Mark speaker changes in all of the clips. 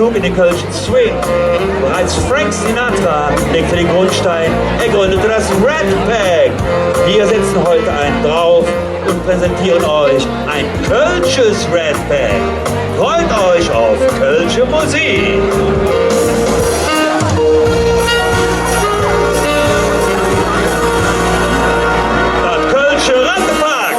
Speaker 1: Ausflug in den Kölschen Swing. Bereits Frank Sinatra legte den Grundstein, er gründete das Rat Pack. Wir setzen heute einen drauf und präsentieren euch ein Kölsches Rat Pack. Freut euch auf Kölsche Musik! Das Kölsche Rat Pack!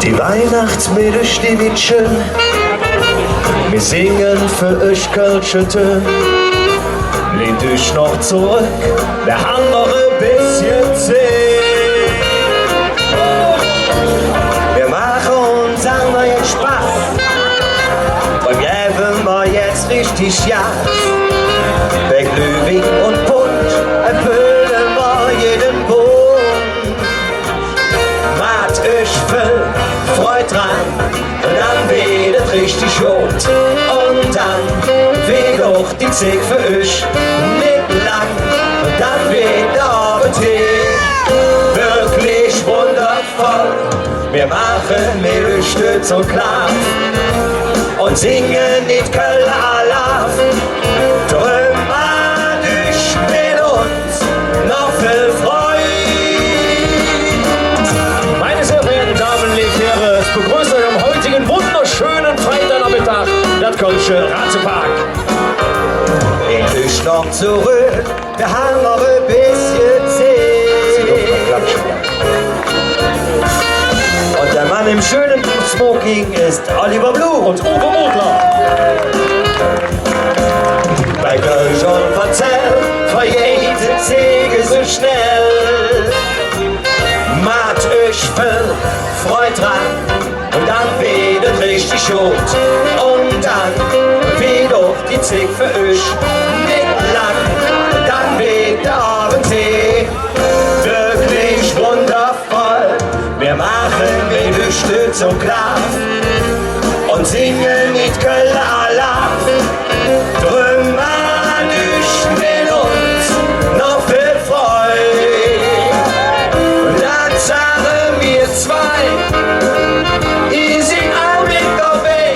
Speaker 2: Die Weihnachtsmädelsstiewitschen, wir singen für euch Kölsche Töne. Lehnt euch noch zurück, wir haben noch ein bisschen Zeit. Wir machen uns an neuen Spaß, und geben wir jetzt richtig Gas. Bei Glühwein und Punsch erfüllen wir jeden Wunsch. Macht euch voll Freude dran, und dann wird es richtig rot. Und dann wird auch die Zeit für euch nicht lang, und dann wird der Appetit wirklich wundervoll. Wir machen Mehlstütz und Klaff und singen nicht Kölner Alarv. Dramatisch mit uns noch viel Freude. Meine sehr verehrten Damen und Herren, ich begrüße euch am heutigen wunderschönen Freitagnachmittag das Kölsche Rat Pack. Lehnt euch noch zurück, wir haben noch ein bisschen Zeit. Und der Mann im schönen Smoking ist Oliver Blum und Uwe Mutler. Bei Kölsch und Verzell verjährt Säge so schnell. Macht euch voll Freude dran, und dann wird es richtig rot. Und dann wird auch die Zeit für euch nicht lang, und dann wird der Abendtee wirklich wundervoll. Wir machen Mehlstütz und Klaff und singen mit Kölner Alarv. Dramatisch mit uns noch viel Freude. Und dann sagen wir zwei, ihr seid auch mit dabei.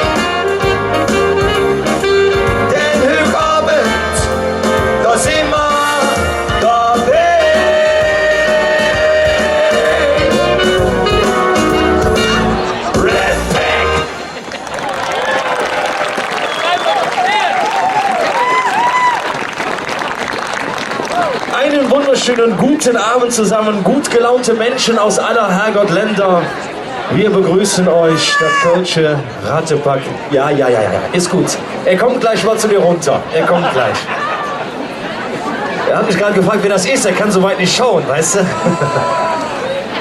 Speaker 2: Denn heute Abend, da sind wir dabei. Rat Pack! Einen wunderschönen guten Abend zusammen, gut gelaunte Menschen aus aller Herrgottländer. Wir begrüßen euch, das Kölsche Rat Pack. Ja, ist gut. Er kommt gleich mal zu dir runter. Er kommt gleich. Er hat mich gerade gefragt, wer das ist. Er kann soweit nicht schauen, weißt du?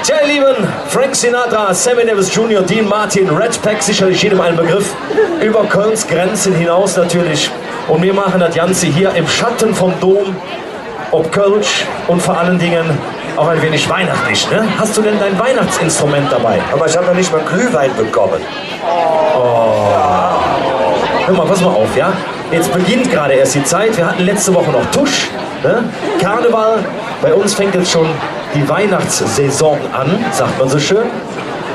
Speaker 2: Tja, ihr Lieben, Frank Sinatra, Sammy Davis Jr., Dean Martin, Rat Pack, sicherlich jedem ein Begriff. Über Kölns Grenzen hinaus natürlich. Und wir machen das Ganze hier im Schatten vom Dom, ob Kölsch und vor allen Dingen auch ein wenig weihnachtlich, ne? Hast du denn dein Weihnachtsinstrument dabei?
Speaker 3: Aber ich habe noch nicht mal Glühwein bekommen.
Speaker 2: Hör mal, pass mal auf, ja? Jetzt beginnt gerade erst die Zeit. Wir hatten letzte Woche noch Tusch, ne? Karneval. Bei uns fängt jetzt schon die Weihnachtssaison an, sagt man so schön.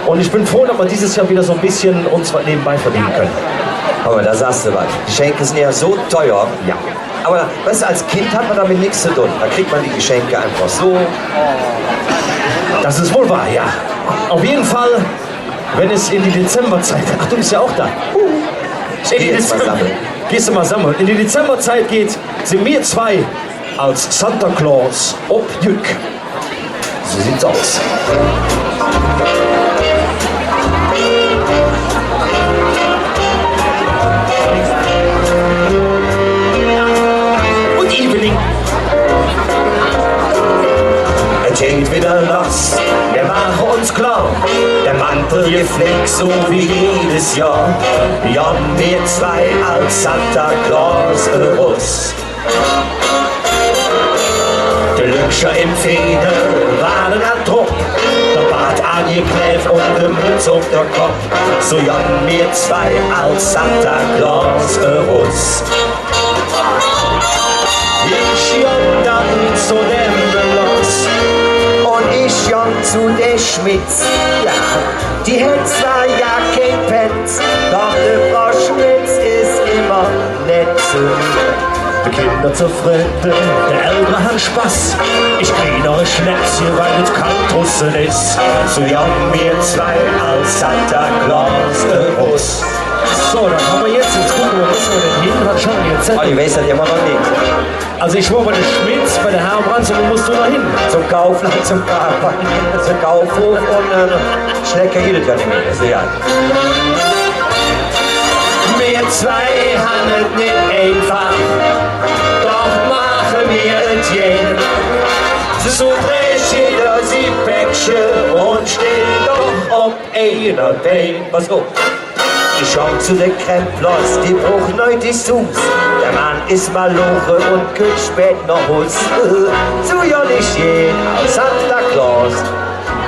Speaker 2: Und ich bin froh, dass wir dieses Jahr wieder so ein bisschen uns was nebenbei verdienen können.
Speaker 3: Aber da sagst du was. Geschenke sind ja so teuer.
Speaker 2: Ja.
Speaker 3: Aber weißt du, als Kind hat man damit nichts zu tun. Da kriegt man die Geschenke einfach so.
Speaker 2: Das ist wohl wahr, ja. Auf jeden Fall, wenn es in die Dezemberzeit... Ach, du bist ja auch da.
Speaker 3: Ich geh jetzt mal sammeln.
Speaker 2: Gehst du mal sammeln. In die Dezemberzeit geht, sind wir zwei als Santa Claus ob Jück. So sieht's aus. Und Evening. Es geht wieder los, wir machen uns klar. Der Mantel gepflegt, so wie jedes Jahr. Ja, wir zwei als Santa Claus Russ. Der Lütscher im Feder, Waden an Druck. Der Bart angeklebt und der Mütze auf der Kopf. So ja, wir zwei als Santa Claus Russ. Ich ja dann zu dem los. Und
Speaker 3: schon zu der Schmitz. Ja, die hat zwar ja kein Pet, doch die Frau Schmitz ist immer nett.
Speaker 2: Die Kinder zufrieden, der Ältere hat Spaß. Ich krieg noch ein Schnäpschen, weil es kalt draußen ist. So jagen wir zwei als Santa Claus Bus. So, dann kommen wir jetzt ins Gucken, wo müssen wir denn hin? Was schauen wir jetzt?
Speaker 3: Oh, ich weiß das immer noch nicht.
Speaker 2: Also ich war bei der Schmitz, bei der Herr Brands, und wo musst du da hin?
Speaker 3: Zum Kaufland, zum Kaufhof und Schlecker hielt ja nicht mehr. Ist egal.
Speaker 2: Wir zwei haben es nicht einfach, doch machen wir es jeden. So dreht jeder sie Päckchen und steht doch ob einer den.
Speaker 3: Was so? Ich schau zu der Kremplers, die braucht neu die Sus. Der Mann ist Maloche und kühlt spät noch Hus. So ja nicht jeden aus Santa Claus.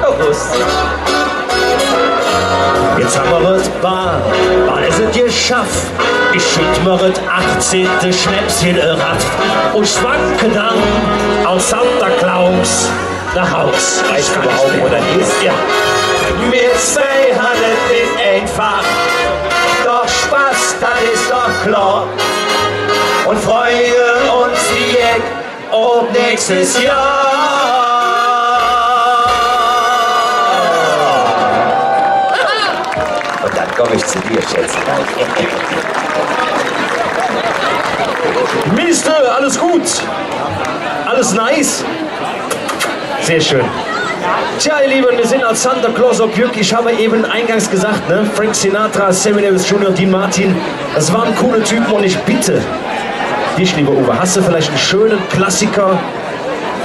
Speaker 3: Russ.
Speaker 2: Jetzt haben wir es bar, ist es geschafft. Ich schütt mir das 18. Schnäpschen Rad und schwanke dann aus Santa Claus nach Haus.
Speaker 3: Weißt du überhaupt, wo das ist?
Speaker 2: Ja. Wir zwei haben es nicht einfach, doch Spaß, das ist doch klar. Und freuen uns wie Jack ob nächstes Jahr.
Speaker 3: Und dann komme ich zu dir, Schätzchen.
Speaker 2: Mister, alles gut? Alles nice? Sehr schön. Tja, ihr Lieben, wir sind als Santa Claus auf Jück. Ich habe eben eingangs gesagt, ne? Frank Sinatra, Sammy Davis Jr., Dean Martin, das waren coole Typen und ich bitte dich, lieber Uwe, hast du vielleicht einen schönen Klassiker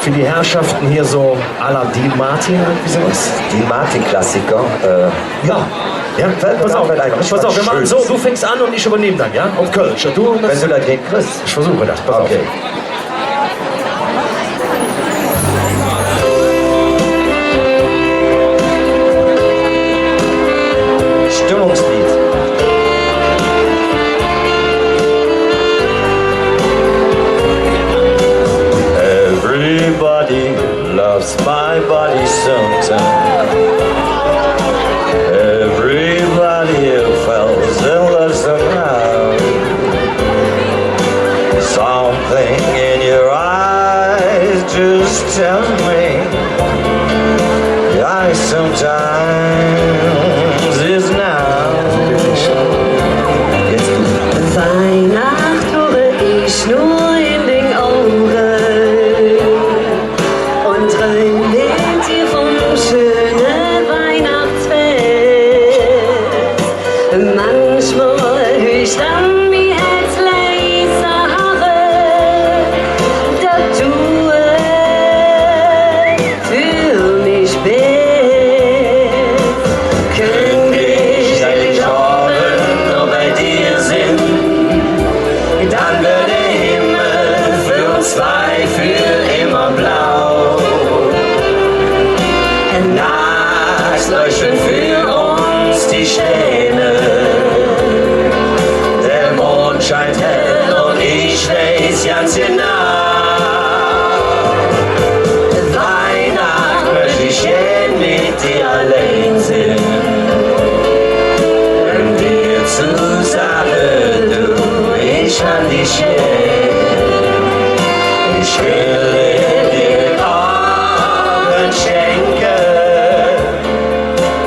Speaker 2: für die Herrschaften hier so à la Dean Martin oder wie sowas?
Speaker 3: Dean Martin Klassiker. Ja.
Speaker 2: Ja, pass auf, wir machen so, du fängst an und ich übernehme dann, ja? Auf Kölsch. Und du,
Speaker 3: Wenn du da drin kriegst.
Speaker 2: ich versuche das, pass auf.
Speaker 3: Okay. Stimmungslied. Everybody loves my body sometimes. Everybody falls in love somehow. Something in your eyes just tell me I sometimes is now. Jetzt du.
Speaker 4: Weihnacht höre ich nur in den Augen und träum mit dir vom schönen Weihnachtsfest. Manchmal höre ich dann wie Herz leise habe, dass du für mich bist. Könnte ich
Speaker 3: Seit Abend nur bei dir sind, dann wird der Himmel für uns zwei für immer blau. Nachts leuchten für uns die Sterne, der Mond scheint hell und ich weiß ganz genau. Weihnacht möchte ich gern mit dir allein sein. Wenn wir zusammen, du, ich an dich ich will dir den Abend schenken,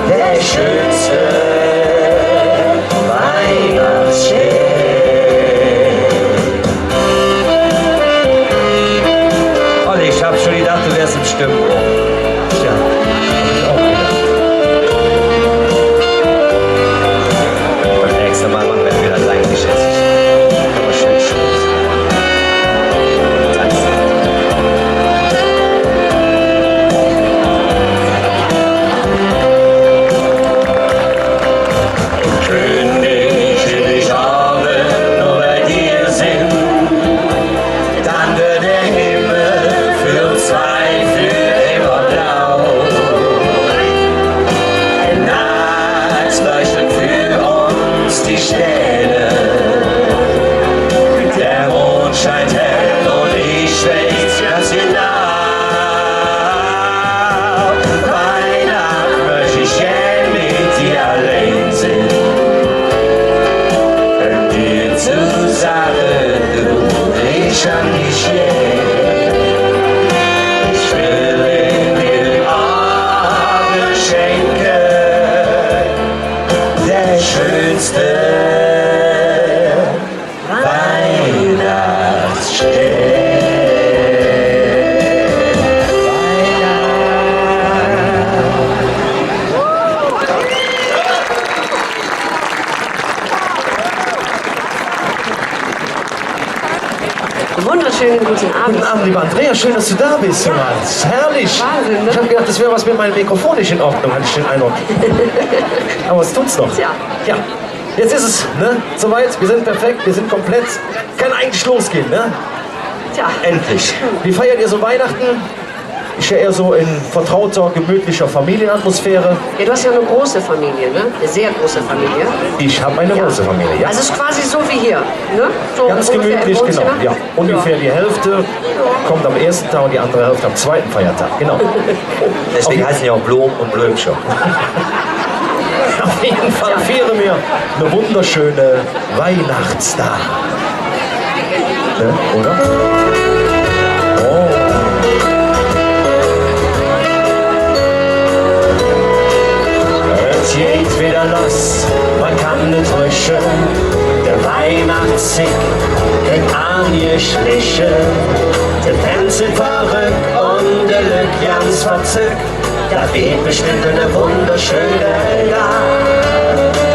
Speaker 3: der schönste Weihnachtsschenk. Und ich hab schon gedacht, du wärst im Stimmbruch. Tja, hab ich auch gedacht. Beim nächsten Mal machen wir wieder allein geschätzt. Kann man schön schmusen.
Speaker 4: Schönen guten Abend.
Speaker 2: Guten Abend, lieber Andrea, schön, dass du da bist. Ja. Das ist herrlich.
Speaker 4: Wahnsinn, ne?
Speaker 2: Ich habe gedacht, das wäre was mit meinem Mikrofon nicht in Ordnung, hatte ich den Eindruck. Aber es tut's noch.
Speaker 4: Tja.
Speaker 2: Ja, jetzt ist es, ne? Soweit, wir sind perfekt, wir sind komplett. Kann eigentlich losgehen, ne?
Speaker 4: Tja.
Speaker 3: Endlich.
Speaker 2: Wie feiert ihr so Weihnachten? Ich ja eher so in vertrauter, gemütlicher Familienatmosphäre.
Speaker 4: Ja, du hast ja eine große Familie, ne? Eine sehr große Familie.
Speaker 2: Ich habe eine große Familie, ja.
Speaker 4: Also es ist quasi so wie hier, ne? So
Speaker 2: Ganz
Speaker 4: ungefähr im
Speaker 2: gemütlich, genau.
Speaker 4: Wohnzimmer.
Speaker 2: Ja, ungefähr die Hälfte kommt am ersten Tag und die andere Hälfte am zweiten Feiertag. Genau.
Speaker 3: Deswegen heißen die auch Blom und Blömscher.
Speaker 2: Auf jeden Fall feiern wir eine wunderschöne Weihnachtstag. Ne, oder? Oh. Es geht wieder los, man kann nicht täuschen. Der Weihnachtssieg kriegt angeschlichen. Der Fans sind verrückt und der Glück ganz verzückt. Da weht bestimmt eine wunderschöne Nacht.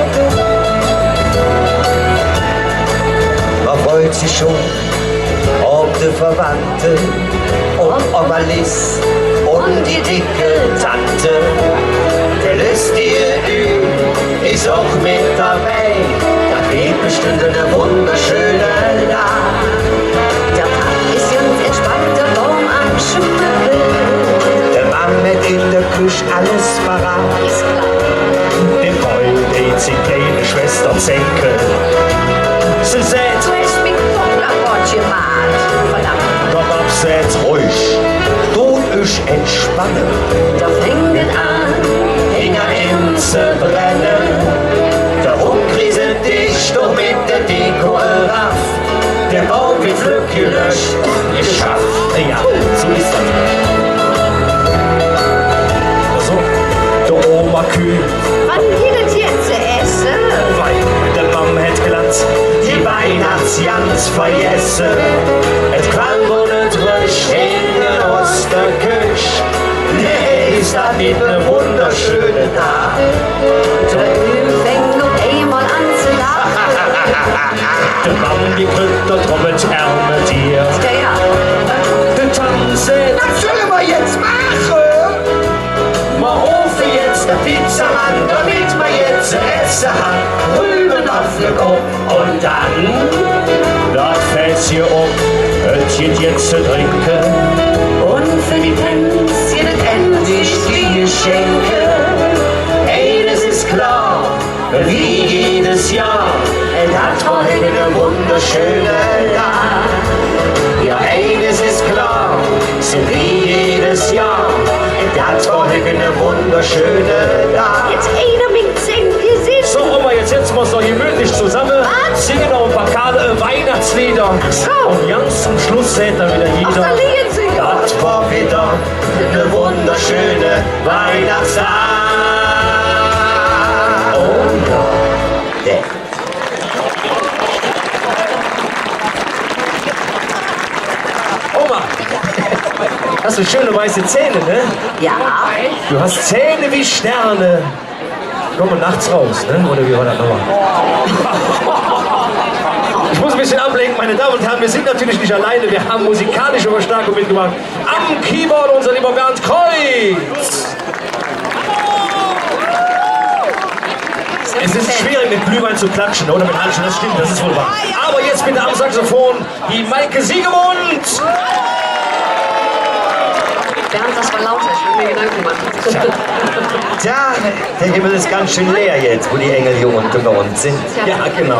Speaker 3: Man freut sich schon auf die Verwandte und Oma Liz und die dicke Tante. Der lustige Ü ist auch mit dabei. Da weht bestimmt eine wunderschöne Nacht.
Speaker 4: Der Tag ist ganz entspannt, der Baum am Schmücken.
Speaker 3: Der Mann mit in der Küche alles parat.
Speaker 4: Ist klar.
Speaker 2: Dem Boy dreht sich kleine Schwester Zenke. Sie sagt,
Speaker 4: Du hast mich doch ein Wort gemacht. Verdammt.
Speaker 2: komm ab, setz ruhig.
Speaker 3: Du ich entspannen.
Speaker 4: Da fängt es an.
Speaker 3: Finger in zu brennen. Der Hund kriselt dich doch mit der Deko raff. Der Baum wird Glück gelöscht, geschafft.
Speaker 2: Ja, so ist das. Also, der Oma kühl,
Speaker 4: Wann geht es jetzt zu essen?
Speaker 2: weil der Mann hat glatt.
Speaker 3: Die Weihnachtsjans vergessen. Es klang ohne Trösch hängen aus der Küche. Nee, ist das nicht eine wunderschöne Nacht?
Speaker 4: Der fängt noch einmal an zu lachen.
Speaker 2: Der Mann, die kriegt der Trommelärme dir.
Speaker 4: Ja,
Speaker 2: Der Tanze,
Speaker 3: Was sollen wir jetzt machen? Wir rufen jetzt den Pizzamann, damit wir jetzt zu essen haben. Rüben auf den Kopf und dann
Speaker 2: das fällt hier es geht jetzt zu trinken.
Speaker 4: und für die Tänzchen endlich
Speaker 3: die Geschenke. Eines ist klar, wie jedes Jahr, es hat vorhin eine wunderschöne Nacht. Ja, eines ist klar, so wie jedes Jahr, es hat vorhin eine wunderschöne Nacht.
Speaker 4: Jetzt einer mit singen, wir sind.
Speaker 2: So, Oma, jetzt setzen wir uns noch gemütlich zusammen, singen noch ein paar Weihnachtslieder.
Speaker 4: so.
Speaker 2: Und ganz zum Schluss seht dann wieder
Speaker 4: Ach,
Speaker 2: jeder.
Speaker 4: da liegen sie ja.
Speaker 3: Das war wieder eine wunderschöne Weihnachtstag. Oh ja, der.
Speaker 2: Oma, hast du schöne weiße Zähne, ne?
Speaker 4: Ja,
Speaker 2: Du hast Zähne wie Sterne. Komm mal nachts raus, ne? Oder wie war das nochmal? Ich muss ein bisschen ablenken, meine Damen und Herren. Wir sind natürlich nicht alleine. Wir haben musikalische Verstärkung mitgemacht. Am Keyboard unser lieber Bernd Kreuz. Es ist schwierig, mit Glühwein zu klatschen oder mit Handschuhen, das stimmt, das ist wohl wahr. Aber jetzt bitte am Saxophon die Maike Siegemund.
Speaker 4: Bernd, das war lauter, ich habe mir Gedanken gemacht.
Speaker 3: Tja, der Himmel ist ganz schön leer jetzt, wo die Engeljungen unter uns sind.
Speaker 2: Ja, genau.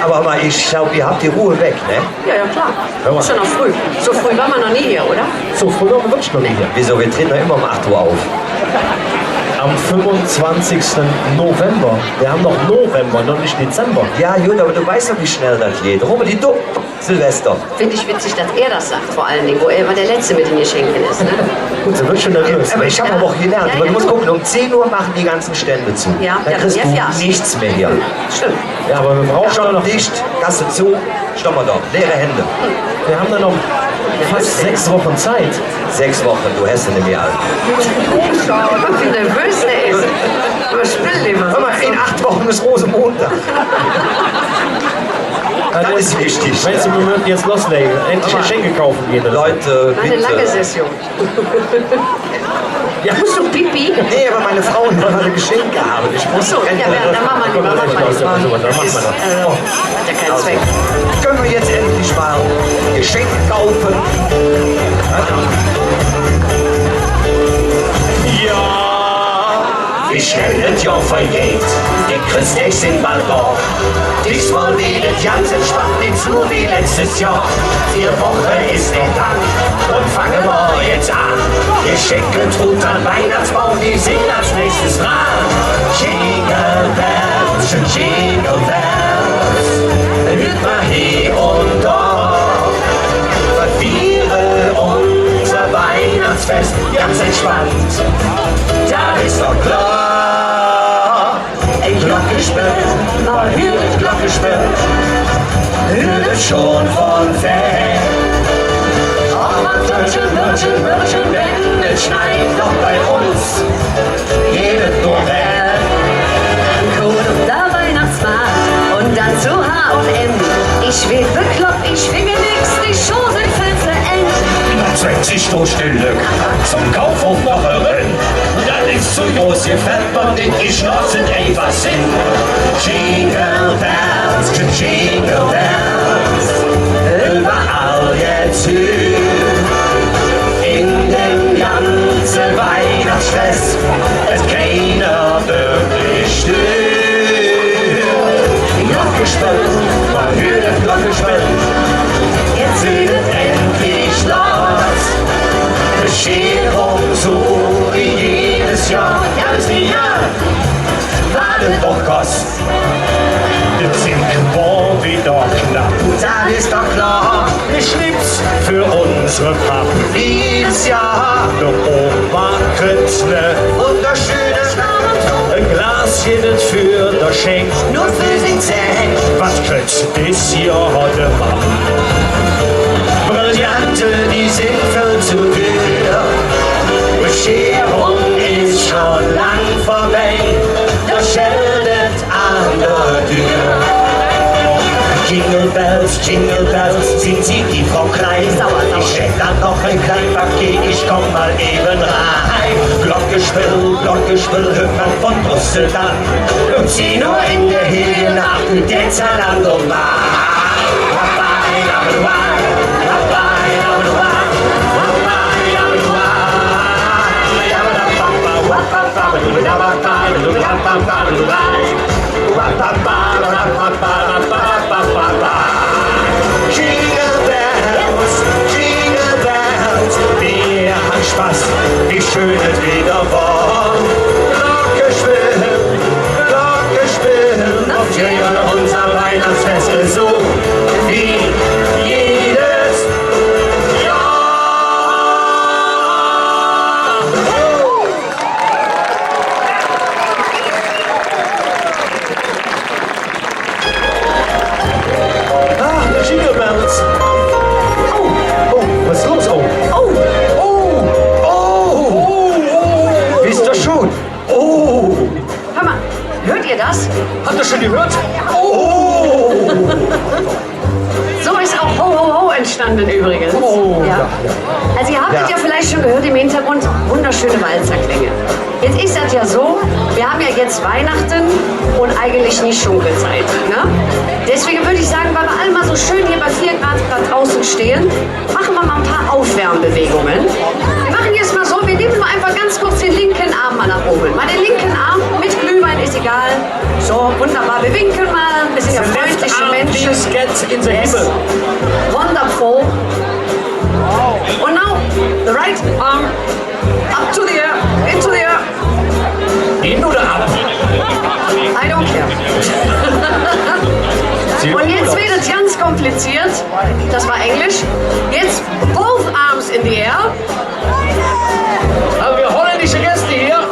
Speaker 3: Aber mal, ich glaube, ihr habt die Ruhe weg, ne?
Speaker 4: Ja, ja, klar.
Speaker 2: Hör mal.
Speaker 4: Ist ja noch früh. So früh war man noch nie hier, oder?
Speaker 2: So, früher waren wir wirklich noch nicht hier.
Speaker 3: Wieso, wir treten doch immer um 8 Uhr auf.
Speaker 2: Am 25. November. Wir haben noch November, noch nicht Dezember.
Speaker 3: Ja, gut, aber du weißt doch, wie schnell das geht. Robert, du, Silvester.
Speaker 4: Finde ich witzig, dass er das sagt, vor allen Dingen, wo er immer der Letzte mit den Geschenken ist. Ne?
Speaker 2: Gut, sie wird schon nervös.
Speaker 3: Aber ich habe
Speaker 4: Ja.
Speaker 3: aber auch gelernt,
Speaker 4: Ja,
Speaker 3: aber
Speaker 4: ja,
Speaker 3: du musst
Speaker 4: du.
Speaker 3: gucken, um 10 Uhr machen die ganzen Stände zu.
Speaker 4: Ja,
Speaker 3: Dann
Speaker 4: ja,
Speaker 3: kriegst
Speaker 4: ja,
Speaker 3: du
Speaker 4: ja.
Speaker 3: nichts mehr hier.
Speaker 4: Stimmt.
Speaker 2: Ja, aber wir brauchen schon noch.
Speaker 3: Dicht, Gasse zu, stoppen wir doch. Leere Hände.
Speaker 2: Wir haben dann noch fast 6 Wochen Zeit.
Speaker 3: 6 Wochen, du hast ihn nicht mehr alt.
Speaker 4: Wie nervös er ist. Aber spiel immer.
Speaker 3: Hör mal, in 8 Wochen ist Rosenmontag. Das ist wichtig.
Speaker 2: Meinst du, wir würden jetzt loslegen? Endlich Geschenke kaufen gehen? Oder?
Speaker 3: Leute,
Speaker 4: Eine lange
Speaker 3: bitte.
Speaker 4: Session.
Speaker 2: Ja,
Speaker 4: Musst du Pipi?
Speaker 3: Nee, aber meine Frau wollen alle Geschenke haben. Ich muss
Speaker 4: So, ja, dann machen wir lieber.
Speaker 2: Dann machen wir das.
Speaker 4: Hat ja keinen Zweck.
Speaker 3: Können wir jetzt endlich mal Geschenke kaufen? Ja, wie schnell das Jahr vergeht, die Christ echt in Balkon. Diesmal wieder ganz entspannt, nicht so wie letztes Jahr. 4 Wochen ist der Tag und fangen wir jetzt an. Geschenke tut an Weihnachtsbaum, die singen als nächstes dran. Jingle Bells, Jingle Bells, hört mal hier und dort. Wir unser Weihnachtsfest ganz entspannt. Da ist doch klar, ein Glockenspiel, mal hier das Glockenspiel, hört es schon von fern. Oh, man Mörchen, wenn es schneit, doch bei uns jedes November.
Speaker 4: Cool auf der Weihnachtsmarkt und dann zu H&M. Ich will bekloppt, ich schwinge nix, die Schuhe sind viel zu eng.
Speaker 3: Man zwängt sich durch den Lück zum Kaufhof noch herin. Und dann ist zu groß, hier fällt man in die Schnauze, ey, was sind? Jingle Bells, Jingle Bells, überall jetzt hin. In dem ganzen Weihnachtsfest ist keiner wirklich still. Glockenspiel, man hört das Glockenspiel. Jetzt wird es endlich los. Bescherung so wie jedes Jahr. Ganz wie Jahr. Wartet doch Kost. Der Zinken war wieder knapp. Das ist doch klar. Der Schlips für unsere Pappen. Jedes Jahr. Der Oma kriegt ne wunderschöne ein Glaschen für das Schenk. Nur für sich Zähne. Was kriegt das Jahr heute Mann? Brillante, die sind viel zu teuer. Bescherung ist schon lang vorbei. Das scheltet an der Tür. Jingle Bells, sind sie die Frau Klein. Ich hätte dann noch ein kleines Paket, ich komm mal eben rein. Glockenspiel, hört man von Brüssel an. Und sie nur in der Höhe nach der Zalando Jingle Bells, wir haben Spaß, wie schön es wieder war. Glockenspiel, auf jeden unser Weihnachtsfest ist so wie jedes Jahr.
Speaker 2: Ah, Jingle Bells. Oh, was ist los?
Speaker 3: Wisst ihr schon?
Speaker 4: Hör mal, hört ihr das?
Speaker 2: Habt ihr schon gehört?
Speaker 4: So ist auch Ho Ho Ho entstanden übrigens. Ja. Also ihr habt es ja vielleicht schon gehört im Hintergrund, wunderschöne Walzerklänge. Jetzt ist das ja so, wir haben ja jetzt Weihnachten und eigentlich nicht Schunkelzeit. Ne? Deswegen würde ich sagen, weil wir alle mal so schön hier bei 4 Grad draußen stehen, machen wir mal ein paar Aufwärmbewegungen. Wir machen jetzt mal so, wir nehmen mal einfach ganz kurz den linken Arm mal nach oben. Mal den linken Arm, mit Glühwein ist egal. So, wunderbar, wir winken mal, wir sind ja freundliche Menschen.
Speaker 2: Please get in the himmel.
Speaker 4: Wonderful. And now, the right arm up to the air, into the air.
Speaker 2: In oder ab?
Speaker 4: I don't care. Und jetzt wird es ganz kompliziert. Das war Englisch. Jetzt both arms in the air.
Speaker 2: Haben wir holländische Gäste hier?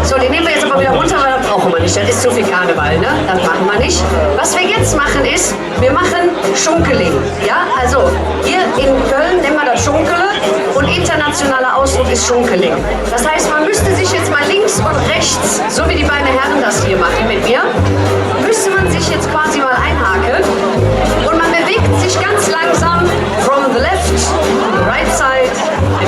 Speaker 4: So, die nehmen wir jetzt aber wieder runter, weil das brauchen wir nicht, das ist zu viel Karneval, ne? Das machen wir nicht. Was wir jetzt machen ist, wir machen Schunkeling. Ja, also hier in Köln nennen wir das Schunkele und internationaler Ausdruck ist Schunkeling. Das heißt, man müsste sich jetzt mal links und rechts, so wie die beiden Herren das hier machen mit mir, müsste man sich jetzt quasi mal einhaken und man bewegt sich ganz langsam from the left to the right side,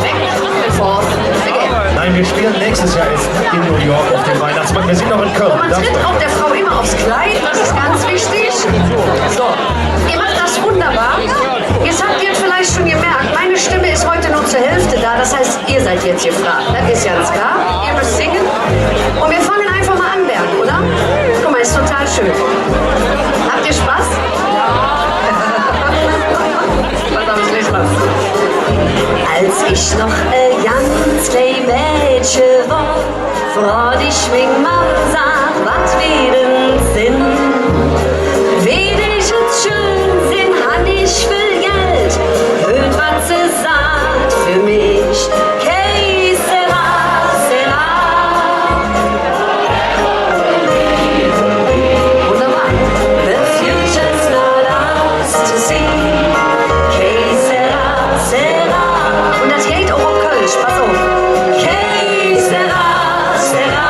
Speaker 4: back and forth again.
Speaker 2: Nein, wir spielen nächstes Jahr erst in New York auf dem Weihnachtsmarkt. Wir sind noch in Köln.
Speaker 4: Und man tritt auch der Frau immer aufs Kleid, das ist ganz wichtig. So, ihr macht das wunderbar. Jetzt habt ihr vielleicht schon gemerkt, meine Stimme ist heute nur zur Hälfte da, das heißt, ihr seid jetzt gefragt. Das ist ganz klar, ihr müsst singen. Und wir fangen einfach mal an, Bernd, oder? Guck mal, ist total schön. Habt ihr Spaß? Pass auf, ich lese was. Als ich noch ein ganz klein Mädchen war, fragt ich mich Mama, was wir denn sind. Wenn ich jetzt schön sind, han ich viel Geld. Hört, was sie sagt für mich. Que sera, sera. Wunderbar. The future's not ours to see. Que sera, sera. Und das geht auch auf Kölsch, pass auf. Que sera, sera.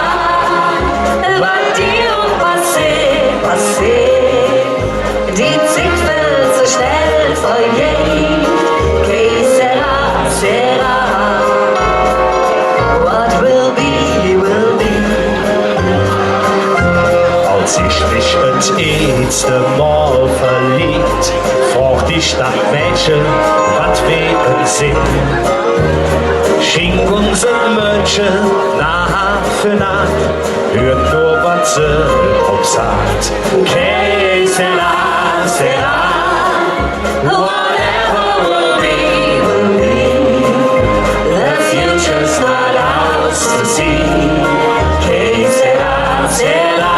Speaker 4: Va dir passé, passé. Die Zeit so schnell vergeht. Que sera, sera. What will be, will be.
Speaker 2: Als ich mich das erste Mal verliebt, fragt die Stadtmädchen, was wir sind. Schien unser Mönchen Nacht für Nacht, hört nur, was sie uns sagt. Que sera, sera.
Speaker 4: Whatever will be, will be. The future's not ours to see. Que sera, sera.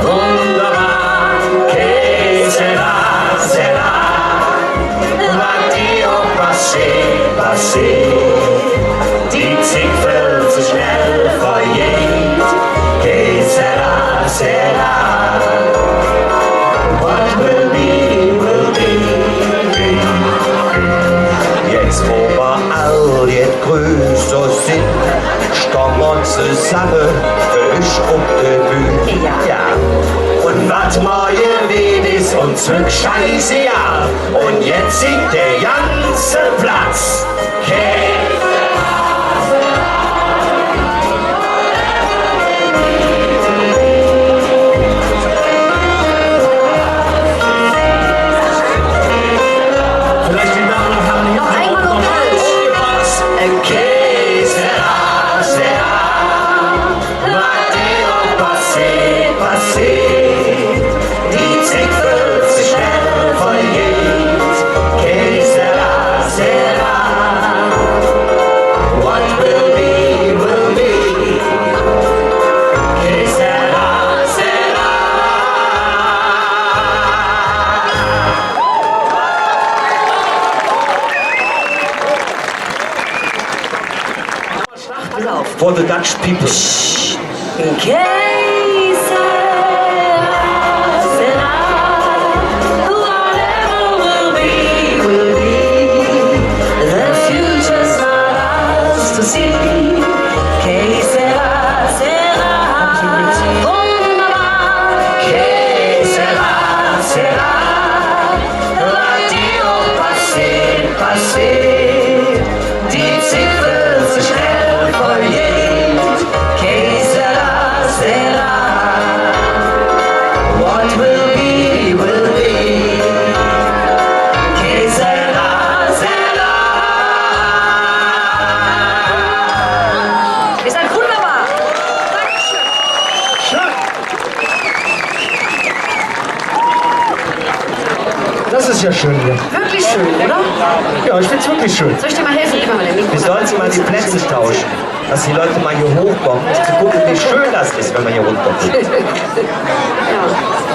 Speaker 2: Wunderbar, que sera, sera. Va dir passé, passé. Die Zeit so schnell vergeht. Que sera, sera. What will be, will be.
Speaker 3: Jetzt wo wir all jetzt größer sind, stehen wir zusammen frisch um die Bühne. Ja. Und was mal gewesen ist und zurück scheiße ja. Und jetzt singt der ganze Platz.
Speaker 2: Vielleicht die Damen und Herren hier.
Speaker 4: Noch einmal noch Kölsch.
Speaker 3: Que sera, sera. Va dir passé, passé. Die Zeit so schnell vergeht. Que sera, sera. What will be, will be. Que sera, sera.
Speaker 4: Pass auf.
Speaker 3: For the Dutch people.
Speaker 4: Que sera, sera. Whatever will be, will be. The future's not ours to see. Que sera, sera. Wunderbar.
Speaker 3: Que sera, sera. Va dir passé, passé. Die Zeit so schnell vergeht. Que sera, sera. What will be, will be. Que sera, sera.
Speaker 4: Ihr seid wunderbar. Dankeschön.
Speaker 2: Das ist ja schön hier.
Speaker 4: Wirklich schön, oder?
Speaker 2: Ja, ich find's wirklich schön.
Speaker 4: Soll ich dir mal helfen? Gib mal den Mikro.
Speaker 3: Wir sollten mal die Plätze tauschen, dass die Leute mal hier hochkommen, um zu gucken, wie schön das ist, wenn man hier runterkommt.
Speaker 4: Ja.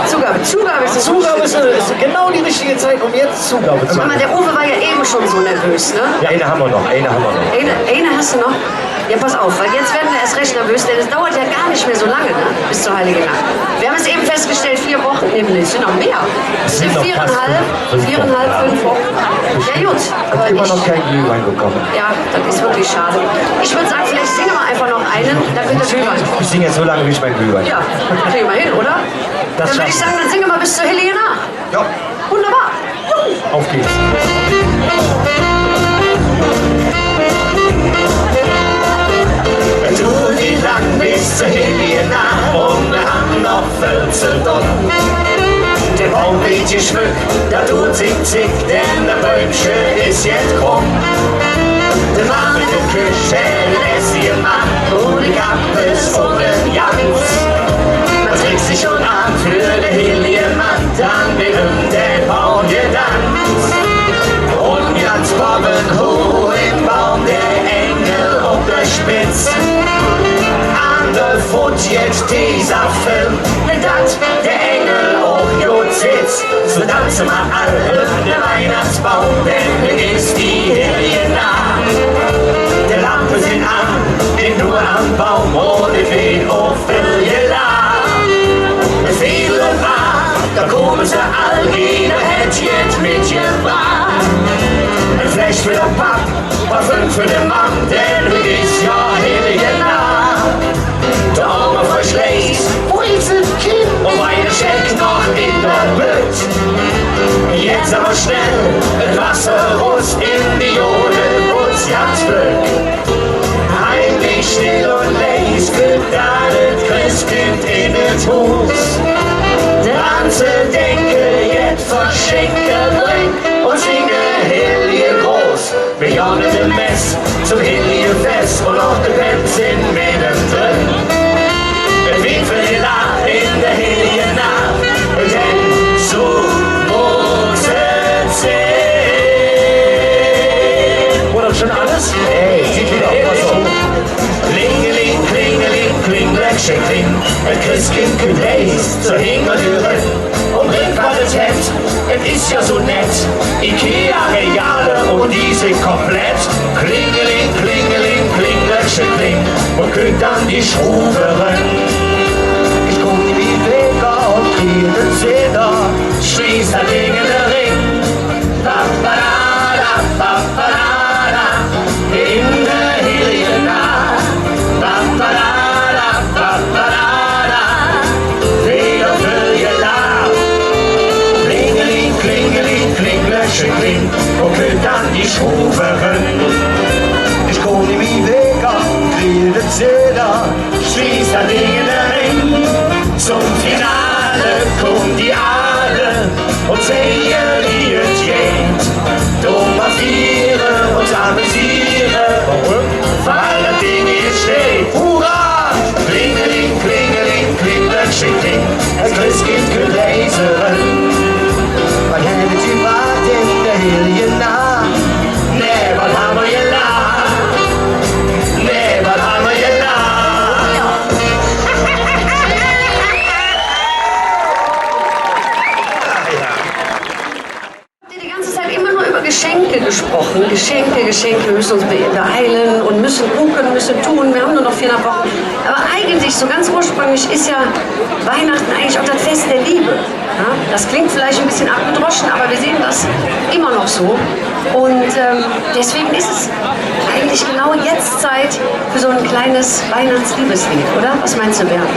Speaker 4: Zugabe. Zugabe ist das
Speaker 2: Zugabe ist genau die richtige Zeit, um jetzt Zugabe zu
Speaker 4: Mama,
Speaker 2: machen.
Speaker 4: der Uwe war ja eben schon so nervös, ne?
Speaker 3: Ja, eine haben wir noch, eine haben wir noch.
Speaker 4: Eine hast du noch? Ja, pass auf, weil jetzt werden wir erst recht nervös, denn es dauert ja gar nicht mehr so lange, ne? Bis zur Heiligen Nacht. Wir haben es eben festgestellt, 4 Wochen, nee, es sind noch mehr. Es sind
Speaker 2: noch
Speaker 4: 4,5,
Speaker 2: fast
Speaker 4: 5 Wochen. Ja gut, aber
Speaker 3: Immer noch
Speaker 4: ich,
Speaker 3: kein Glühwein bekommen.
Speaker 4: ja, das ist wirklich schade. Ich würde sagen, vielleicht singen wir einfach noch einen, dann wird das Glühwein.
Speaker 3: Ich singe jetzt so lange, wie ich mein Glühwein.
Speaker 4: Ja, kriegen wir hin, oder?
Speaker 3: Das
Speaker 4: Dann würde ich
Speaker 3: schaffen
Speaker 4: sagen, dann singen wir bis zur Heilige Nacht.
Speaker 3: Ja,
Speaker 4: Wunderbar.
Speaker 3: auf geht's.
Speaker 5: Du die lang bis zur Heilige Nacht und wir haben noch 14 Stunden. Der Baum wird geschmückt, da tut sich zick, denn der Bäumchen ist jetzt krumm. Der Mann in der Küche lässt ihr Mann und die Kappes und den Jans. Man trägt sich schon an für den Heilige Mann, dann wird der Baum gedanzt. Und ganz Bobben hoch im Baum, der Engel auf der Spitze. An der Fut jetzt dieser Film, dass der Engel auch gut sitzt. So tanzen wir alle der Weihnachtsbaum, denn ist die Heilige Nacht. Die Lampen sind an, denn nur am Baum ohne Weh auf Gelacht. Es fehlt ab, da kommen sie all, jeder hätte jetzt mitgebracht. Ein Fleisch für den Papp, war 5 für den Mann, denn heute ist ja Heilige Nacht. Der Arme verschlägt, wo ist das Kind? Und meine Scheck noch in der Bütt. Jetzt aber schnell, das Wasser rutscht in die Jode, putz ganz Glück. Heimlich, still und leis, kühlt da das Christkind in das Haus. Der ganze Denke jetzt verschenke bringt und singe Heilige groß. Wir jagen dem Mess zum Heilige Fest und auch die Band sind mittendrin. Es weht für die Nacht in der Heiligen Nacht, denn so muss es sein.
Speaker 2: Oder schon alles?
Speaker 3: Hey, sieht wieder auf, pass auf.
Speaker 5: Klingeling, klingeling, kling, Glöckchen kling, ein Christkind gebläst zur Hintertüre und bringt mal das Heft, es ist ja so nett, Ikea-Regale und die sind komplett. Klingeling, klingeling, kling, Glöckchen kling und könnt dann die Schrube rein.
Speaker 3: Ich komm in die Wege und kriege den Zähler.
Speaker 5: Schließt der Ding in der Ring, paparada, paparada, in der Heiligen Nacht, paparada, paparada, wieder für gelacht. Klingeling, klingeling, kling, Glöckchen kling, und könnt dann die Schrube rein.
Speaker 3: Ich komm in die Wege und kriege den Zähler.
Speaker 5: Schließt der Ding in der Ring, zum Finale kommen die alle und sehen, wie es geht. Dommafiere und amüsiere, weil das Ding hier steht. Hurra! Klingeling, klingeling, kling, Glöckchen kling, das Christkind gebläseren.
Speaker 3: Was hätten Sie gebracht in der Heiligen Nacht?
Speaker 5: Nee, was haben wir gelacht? Nee, was haben wir gelacht?
Speaker 4: Die ganze Zeit immer nur über Geschenke gesprochen. Geschenke, Geschenke, wir müssen uns beeilen und müssen gucken, müssen tun. Wir haben nur noch 400 Wochen. Aber eigentlich, so ganz ursprünglich, ist ja Weihnachten eigentlich auch das Fest der Liebe. Ja? Das klingt vielleicht ein bisschen abgedroschen, aber wir sehen das immer noch so. Und deswegen ist es eigentlich genau jetzt Zeit für so ein kleines Weihnachtsliebeslied, oder? Was meinst du, Bernd?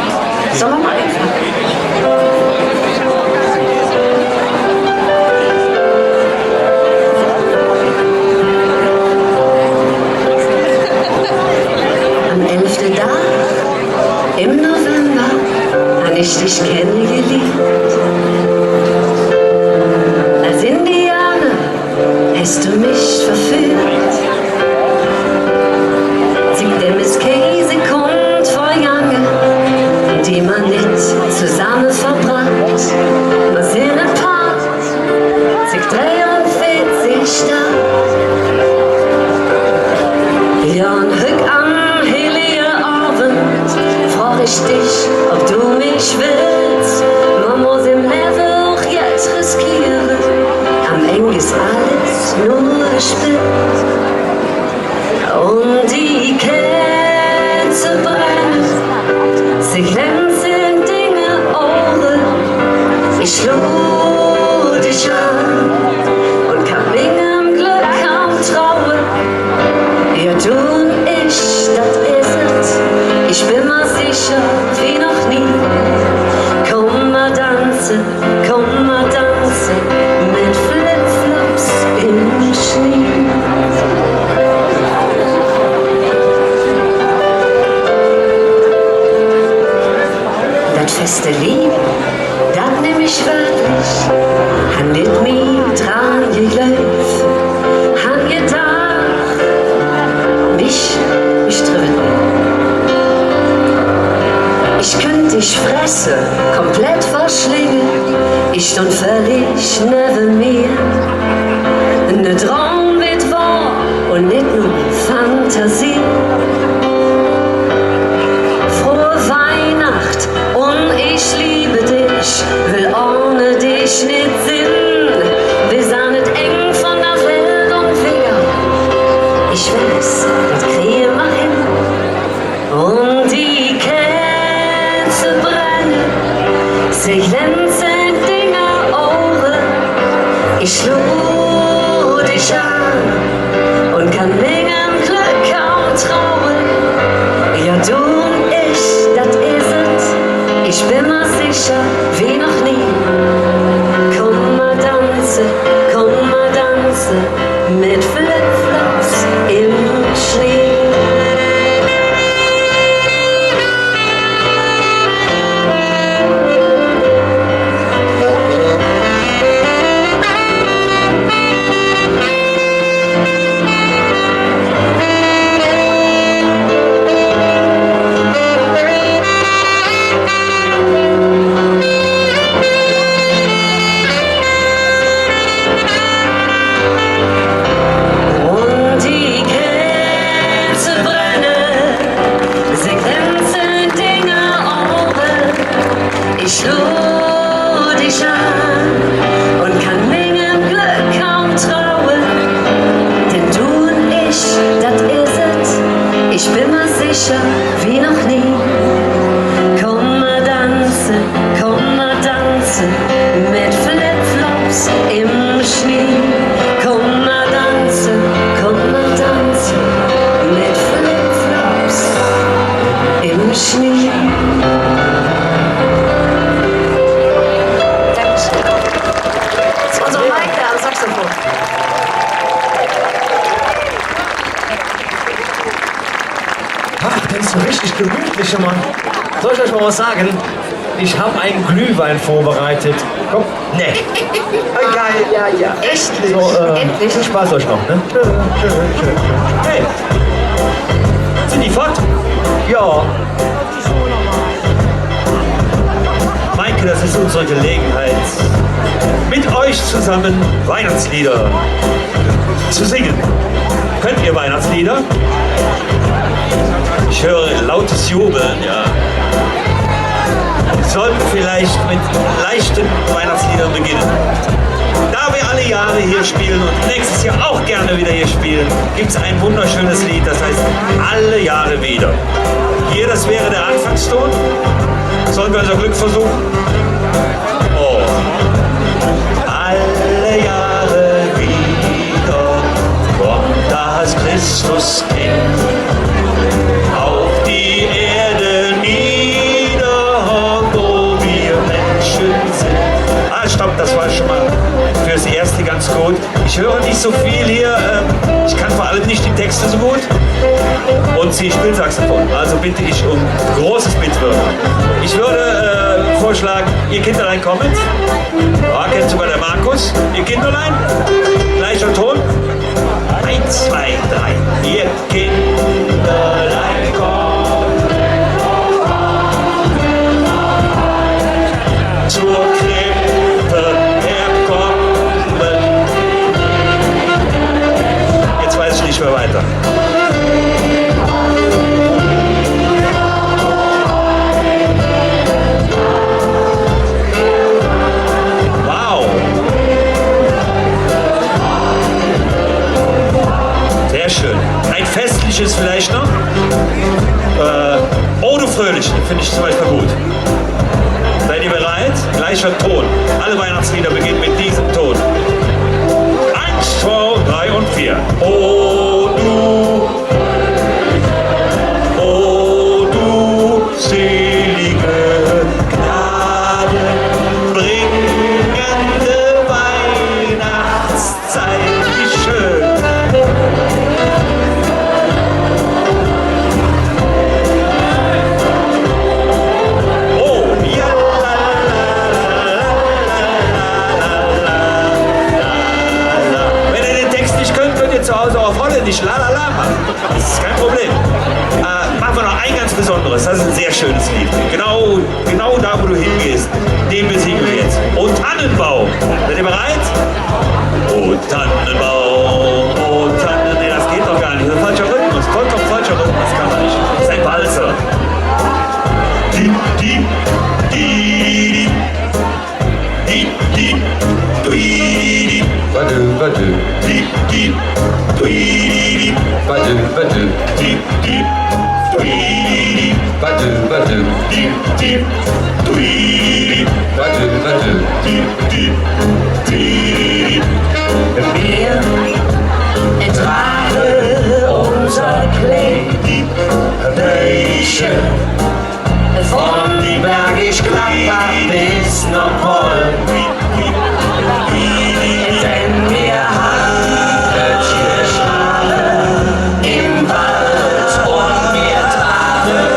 Speaker 4: Sollen wir mal anfangen? Am 11. Tag im November hab ich dich kennengelernt. Als Indianer hast du mich verführt. Sie dem ist Käse kommt vor Jange, die man nicht zusammen verbrannt. Wir sind ein Paar, sich 43 da. Ja, und Hück am heiligen Abend frag ich dich, ob du mich willst. Man muss im Leben auch jetzt riskieren, am Ende ist alles nur gespielt. Und die Ich lud dich an und kann wegen Glück kaum trauen. Ja, du und ich, das ist es. Ich bin mir sicher wie noch nie. Komm mal tanzen mit Flipflops im Schnee. Das feste Liebe, das nehm ich wörtlich, han nicht mir dran gegläuft, han gedacht, mich trifft. Ich könnte dich fressen, komplett verschlingen, ich stand völlig neben mir. Ne Traum wird wahr und nicht nur Fantasie. Frohe Weihnacht und ich liebe dich, will ohne dich nicht sind. Wir sind nicht eng von der Welt und wir, ich weiß, das kriegen wir hin. Und die Kerze brennen, sie glänzen Dinger Ohren. Ich lud dich an und kann wegen Glück kaum trauen. Ja, du und ich, das ist es. Ich bin mir sicher wie noch nie. Komm mal tanzen mit Flipflops im Schnee. Ich lud dich an und kann wegen Glück kaum trauen. Denn du und ich, das ist es. Ich bin mir sicher wie noch nie. Komm mal tanzen mit Flipflops im Schnee. Komm mal tanzen mit Flipflops im Schnee.
Speaker 2: Ach, der ist so richtig gemütlich, Mann. Soll ich euch mal was sagen? Ich habe einen Glühwein vorbereitet. Komm, ne.
Speaker 3: Geil, ja.
Speaker 4: Echt?
Speaker 2: So,
Speaker 4: Endlich.
Speaker 2: viel Spaß euch noch, ne?
Speaker 1: Hey, sind die fort?
Speaker 2: Ja.
Speaker 1: Maike, das ist unsere Gelegenheit, mit euch zusammen Weihnachtslieder zu singen. Könnt ihr Weihnachtslieder? Ich höre lautes Jubeln, ja. Wir sollten vielleicht mit leichten Weihnachtsliedern beginnen. Da wir alle Jahre hier spielen und nächstes Jahr auch gerne wieder hier spielen, gibt es ein wunderschönes Lied, das heißt Alle Jahre wieder. Hier, das wäre der Anfangston. Sollen wir unser Glück versuchen? Oh. Alle Jahre wieder kommt das Christuskind auf die Erde nieder, wo wir Menschen sind. Ah, stopp, das war schon mal fürs Erste ganz gut. Ich höre nicht so viel hier, ich kann vor allem nicht die Texte so gut und sie spielt Saxophon, also bitte ich um großes Mitwirken. Ich würde vorschlagen, ihr Kinderlein kommt. Ja, kennt sogar der Markus. Ihr Kinderlein, gleicher Ton. 1, 2, 3. Ihr Kinderlein kommt zur Krippe herkommen. Jetzt weiß ich nicht mehr weiter. Wow! Sehr schön. Ein festliches vielleicht noch. Oh, du Fröhliche, finde ich zum Beispiel gut. Seid ihr bereit? Gleich gleicher Ton. Alle Weihnachtslieder beginnen mit diesem Ton. 1, 2, 3 und 4. O du selige Gnade bringende Weihnachtszeit, wie schön. Oh, ja, la, la. Wenn ihr den Text nicht könnt, könnt ihr zu Hause auf Holländisch la la la machen. Das ist kein Problem. Machen wir noch ein ganz besonderes. Das ist ein sehr schönes Lied. Genau da, wo du hingehst, den besiegeln wir jetzt. O Tannenbaum. Seid ihr bereit? O Tannenbaum, o Tannenbaum. Nee, das geht doch gar nicht. Das ist ein falscher Rhythmus. Vollkommen falscher Rhythmus. Das kann man nicht. Das ist ein Walzer. Di, di, di, di, di, di, di.
Speaker 3: Badu, badu,
Speaker 1: Di, di, di,
Speaker 3: badu, badu,
Speaker 1: di, di, di,
Speaker 3: badu, badu,
Speaker 1: di, di, di,
Speaker 3: badu, badu.
Speaker 1: di, di, di.
Speaker 5: Wir tragen unser Kleid, welche von die Bergisch Gladbach bis nach Holm. Denn wir haben Schale im Wald und wir tragen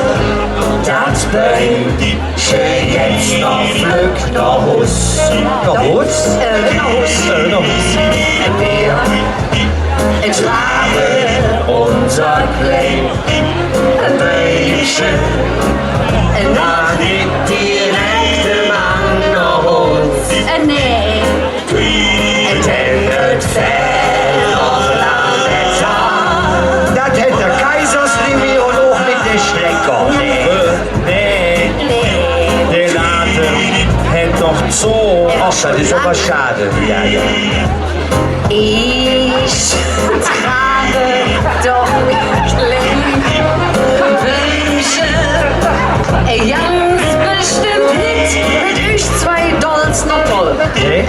Speaker 5: das Bäumchen jetzt noch Glück noch Hus.
Speaker 3: Noch Hus?
Speaker 5: Wir tragen unser Kleid, welche nach nicht direkte Mann noch uns.
Speaker 4: Nee.
Speaker 5: Denn es fällt noch lang besser.
Speaker 3: Das hätte der Kaiserslinie und auch mit der Schlecker.
Speaker 2: Nee, den Atem hält doch so.
Speaker 3: Ach, das ist aber schade. Ja, ja.
Speaker 4: Ich trage doch Wünsche, ganz bestimmt nicht mit euch zwei Dolls noch toll. Nee.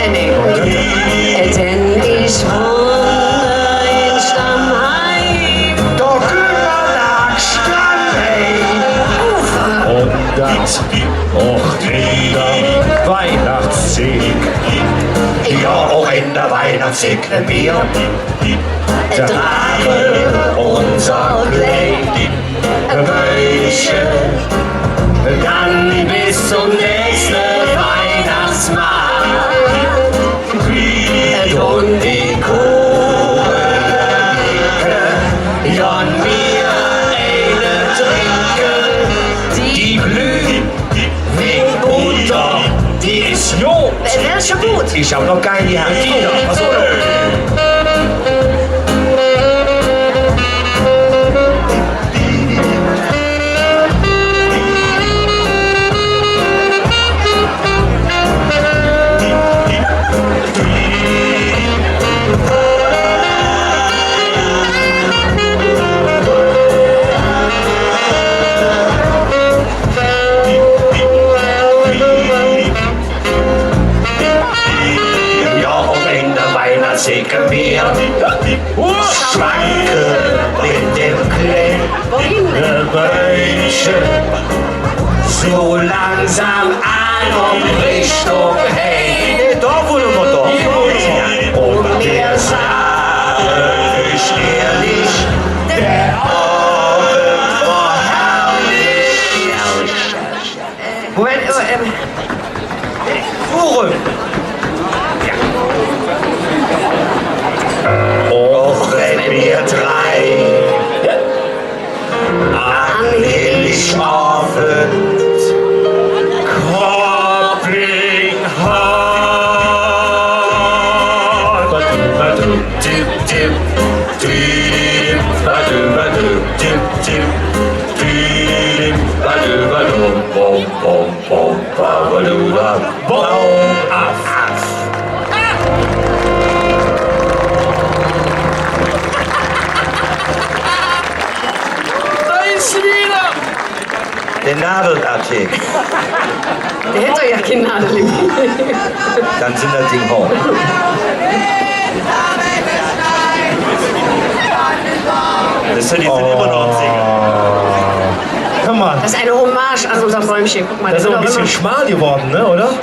Speaker 4: Denn ich wohne in Stammheim.
Speaker 3: Doch über Strand,
Speaker 2: Und das auch in der Weihnachtszeit.
Speaker 5: Ja, auch in der Weihnachtszeit wir tragen unser Kleid, welche dann bis zum nächsten Weihnachtsmarkt und die Kugelblicke, ja, wir eine trinken, die blüht wie Butter, die ist jung.
Speaker 4: Der ist schon gut.
Speaker 3: ich hab noch keine Hand.
Speaker 5: Was soll Weihnachtssäcke wir schwanken mit dem Kleid. Bäumchen so langsam an und Richtung Hey.
Speaker 3: Da wollen wir doch.
Speaker 5: Und wir sagen euch ehrlich, der Abend war herrlich.
Speaker 4: Moment,
Speaker 3: Worum?
Speaker 5: Och, wenn wir drei an Heiligabend Coupling haben. Dip, dip, dip, badu, badu, dip, dip, dip, badu, badu, bom, bom, bom, badu, bom, af, af.
Speaker 3: Den Nadelartikel.
Speaker 4: Der hätte ja keine Nadel im
Speaker 3: Dann sind das Ding hoch.
Speaker 1: Das sind die sind immer noch am Singen.
Speaker 2: Komm mal.
Speaker 4: Das ist eine Hommage an unser Bäumchen. Guck mal,
Speaker 2: Das ist
Speaker 4: sind
Speaker 2: aber ein
Speaker 4: doch
Speaker 2: bisschen
Speaker 4: immer-
Speaker 2: schmal geworden, ne, oder?
Speaker 4: ist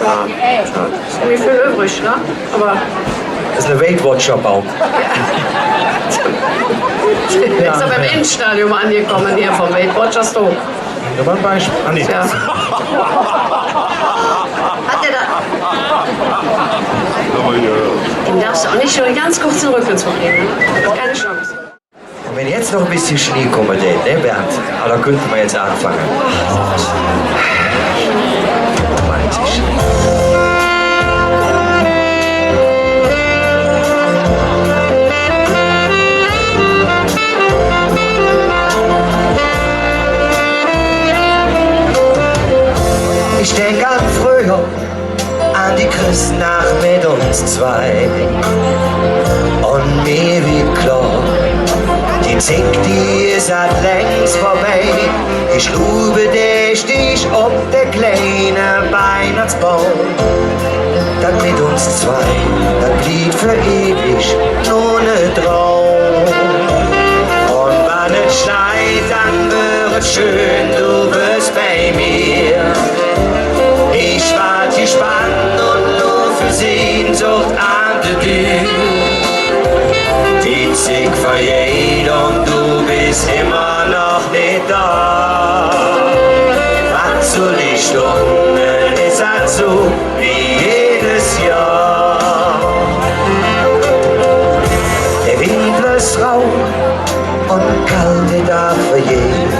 Speaker 4: irgendwie viel übrig, ne? Aber
Speaker 3: Das ist ein Weight Watcher Baum.
Speaker 4: der ist aber im Endstadium angekommen hier vom Weight Watchers Dom.
Speaker 2: Da war ein Beispiel. Ah, nee.
Speaker 4: Ja. Hat der da. Den darfst du auch nicht schon ganz kurz in den Rücken zu bringen. Ne? Keine Chance.
Speaker 3: Und wenn jetzt noch ein bisschen Schnee kommen würde, ne Bernd? Aber da könnten wir jetzt anfangen. Romantisch. Ich denk an früher, an die Christnacht mit uns zwei. Und mir wie klar, die Zick, die ist halt längst vorbei. Ich lube dich ob der kleine Weihnachtsbaum. Das mit uns zwei, das blieb für ewig nur ne Traum. Und wann es schneit, dann wird es schön, du wirst bei mir. Ich wart gespannt und nur für Sehnsucht an der Tür. Die Zick vergeht und du bist immer noch nicht da. Was soll ich tun, ist halt so wie jedes Jahr. Der Wind lässt rau und kalte Tag vergeht.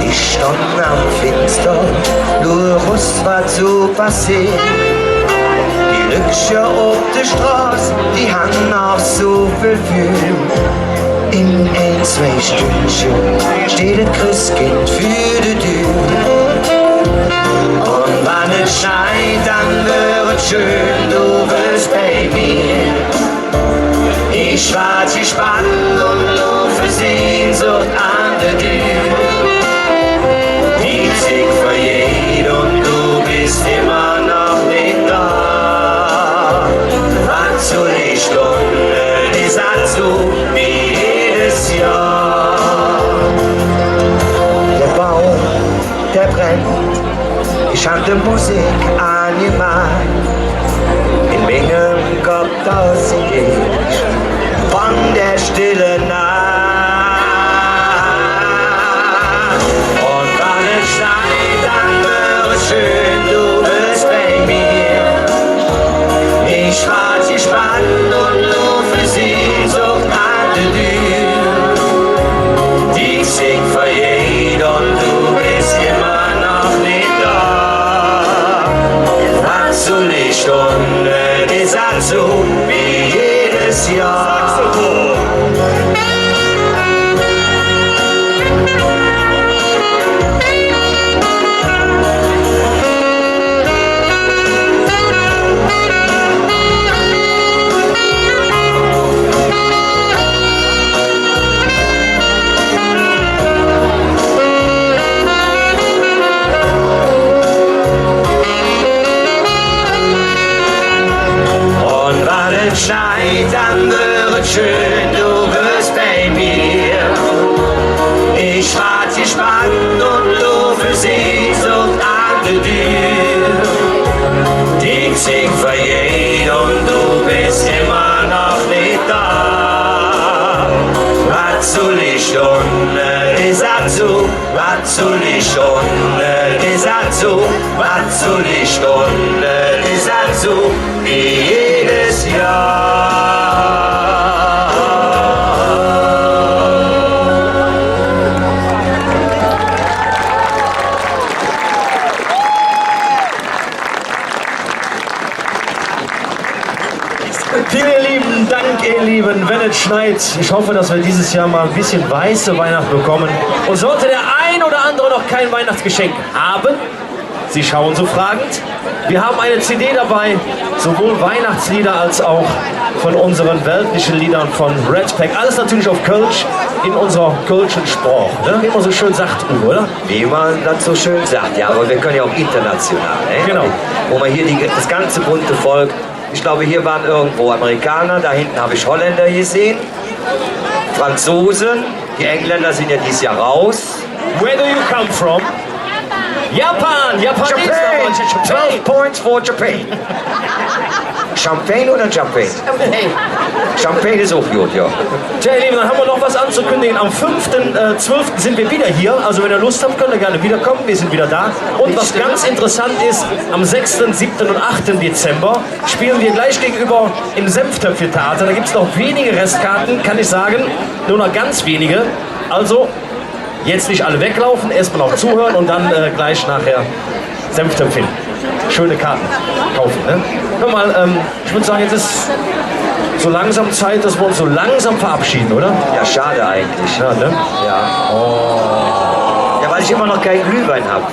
Speaker 3: Ich stand am Fenster, nur wusst, was so passiert. Die Lükscher auf der Straße, die haben noch so viel Fühl. In ein, zwei Stündchen steht das Christkind für die Tür. Und wann es scheint, dann wird es schön, du wirst bei mir. Ich wart gespannt und nur für Sehnsucht an der Tür. Die Zick vergeht und du bist immer noch nicht da. Was soll ich tun, ist halt so wie jedes Jahr. Der Baum, der brennt, ich hab die Musik angemacht. In meinem Kopf das ich von der stille Nacht. Und wann es schneit, dann wird es schön, du bist bei mir. Ich wart gespannt und nur für Sehnsucht an der Tür. Die Zick vergeht und du bist immer noch nicht da. Was soll ich tun, ist halt so wie jedes Jahr. Und wann es schneit, dann wird es schön, du wirst bei mir. Ich wart gespannt und du für Sehnsucht an der Tür. Die Zick vergeht und du bist immer noch nicht da. Was soll ich tun, ist halt so. Was soll ich tun, ist halt so. Was soll ich tun, ist halt so wie jedes Jahr.
Speaker 2: Vielen lieben Dank, ihr Lieben, wenn es schneit. Ich hoffe, dass wir dieses Jahr mal ein bisschen weiße Weihnacht bekommen. Und sollte der ein oder andere noch kein Weihnachtsgeschenk haben, Sie schauen so fragend. Wir haben eine CD dabei, sowohl Weihnachtslieder als auch von unseren weltlichen Liedern von Red Pack. Alles natürlich auf Kölsch, in unserer kölschen Sprache, ne? Wie man so schön sagt, Uwe, oder?
Speaker 3: Wie man das so schön sagt, ja, aber wir können ja auch international, ne?
Speaker 2: Genau.
Speaker 3: Wo man hier das ganze bunte Volk, ich glaube, hier waren irgendwo Amerikaner, da hinten habe ich Holländer gesehen, Franzosen, die Engländer sind ja dieses Jahr raus.
Speaker 2: Where do you come from? Japan! Japan!
Speaker 3: Japan! 12 points for Japan. Champagne oder Champagne? Champagne ist auch gut, ja.
Speaker 2: Tja, ihr Lieben, dann haben wir noch was anzukündigen. Am 5.12. sind wir wieder hier. Also wenn ihr Lust habt, könnt ihr gerne wiederkommen. Wir sind wieder da. Und was ganz interessant ist, am 6., 7. und 8. Dezember spielen wir gleich gegenüber im Senftöpfchen-Theater. Da gibt es noch wenige Restkarten, kann ich sagen. Nur noch ganz wenige. Also jetzt nicht alle weglaufen, erstmal auch zuhören und dann gleich nachher Senftöpfchen. Schöne Karten kaufen. Ne? Hör mal, ich würde sagen, jetzt ist so langsam Zeit, dass wir uns so langsam verabschieden, oder?
Speaker 3: Ja, schade eigentlich.
Speaker 2: Ja, ne?
Speaker 3: Ja. Ja, weil ich immer noch keinen Glühwein habe.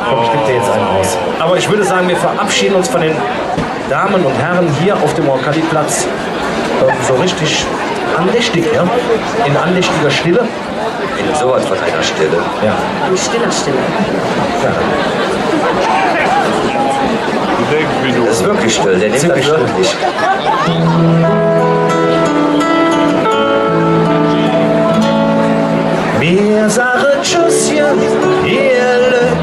Speaker 2: Komm, ich gebe dir jetzt einen aus. Aber ich würde sagen, wir verabschieden uns von den Damen und Herren hier auf dem Orkali-Platz so richtig andächtig, ja? In andächtiger Stille.
Speaker 3: In sowas von einer Stille.
Speaker 2: Ja.
Speaker 4: In stiller Stille.
Speaker 2: Ja.
Speaker 3: Das ist wirklich still, der nimmt das
Speaker 2: Ziemlich still.
Speaker 3: wirklich.
Speaker 2: Wir sagen Tschüsschen, ihr Glück.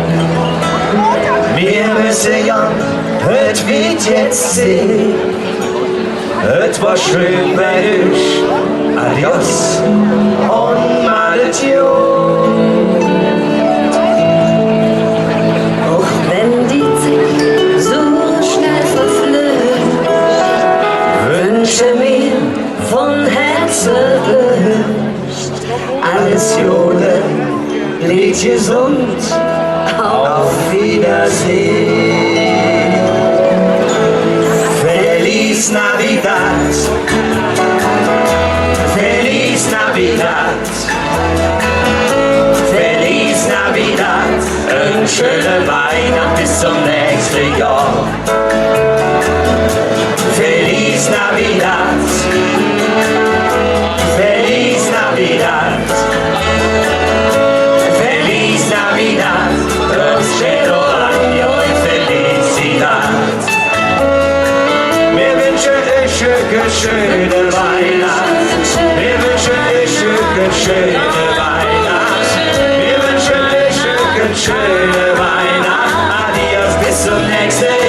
Speaker 3: Wir müssen ja, hört wie jetzt sehen.
Speaker 2: Es war schön bei euch.
Speaker 3: Adios und Maletio.
Speaker 4: Auch wenn die Zeit so schnell verflößt, wünsche mir von Herzen alles
Speaker 3: Jule, Lied gesund, auf Wiedersehen. Feliz Navidad, Feliz Navidad, Feliz Navidad, eine schöne Weihnacht bis zum nächsten Jahr. Feliz Navidad, Feliz Navidad, Feliz Navidad, prospero año y felicidad. Wir wünschen euch eine schöne Weihnacht. Wir wünschen euch eine schöne Weihnacht. Wir wünschen euch eine schöne Weihnacht. Adios, bis zum nächsten Mal.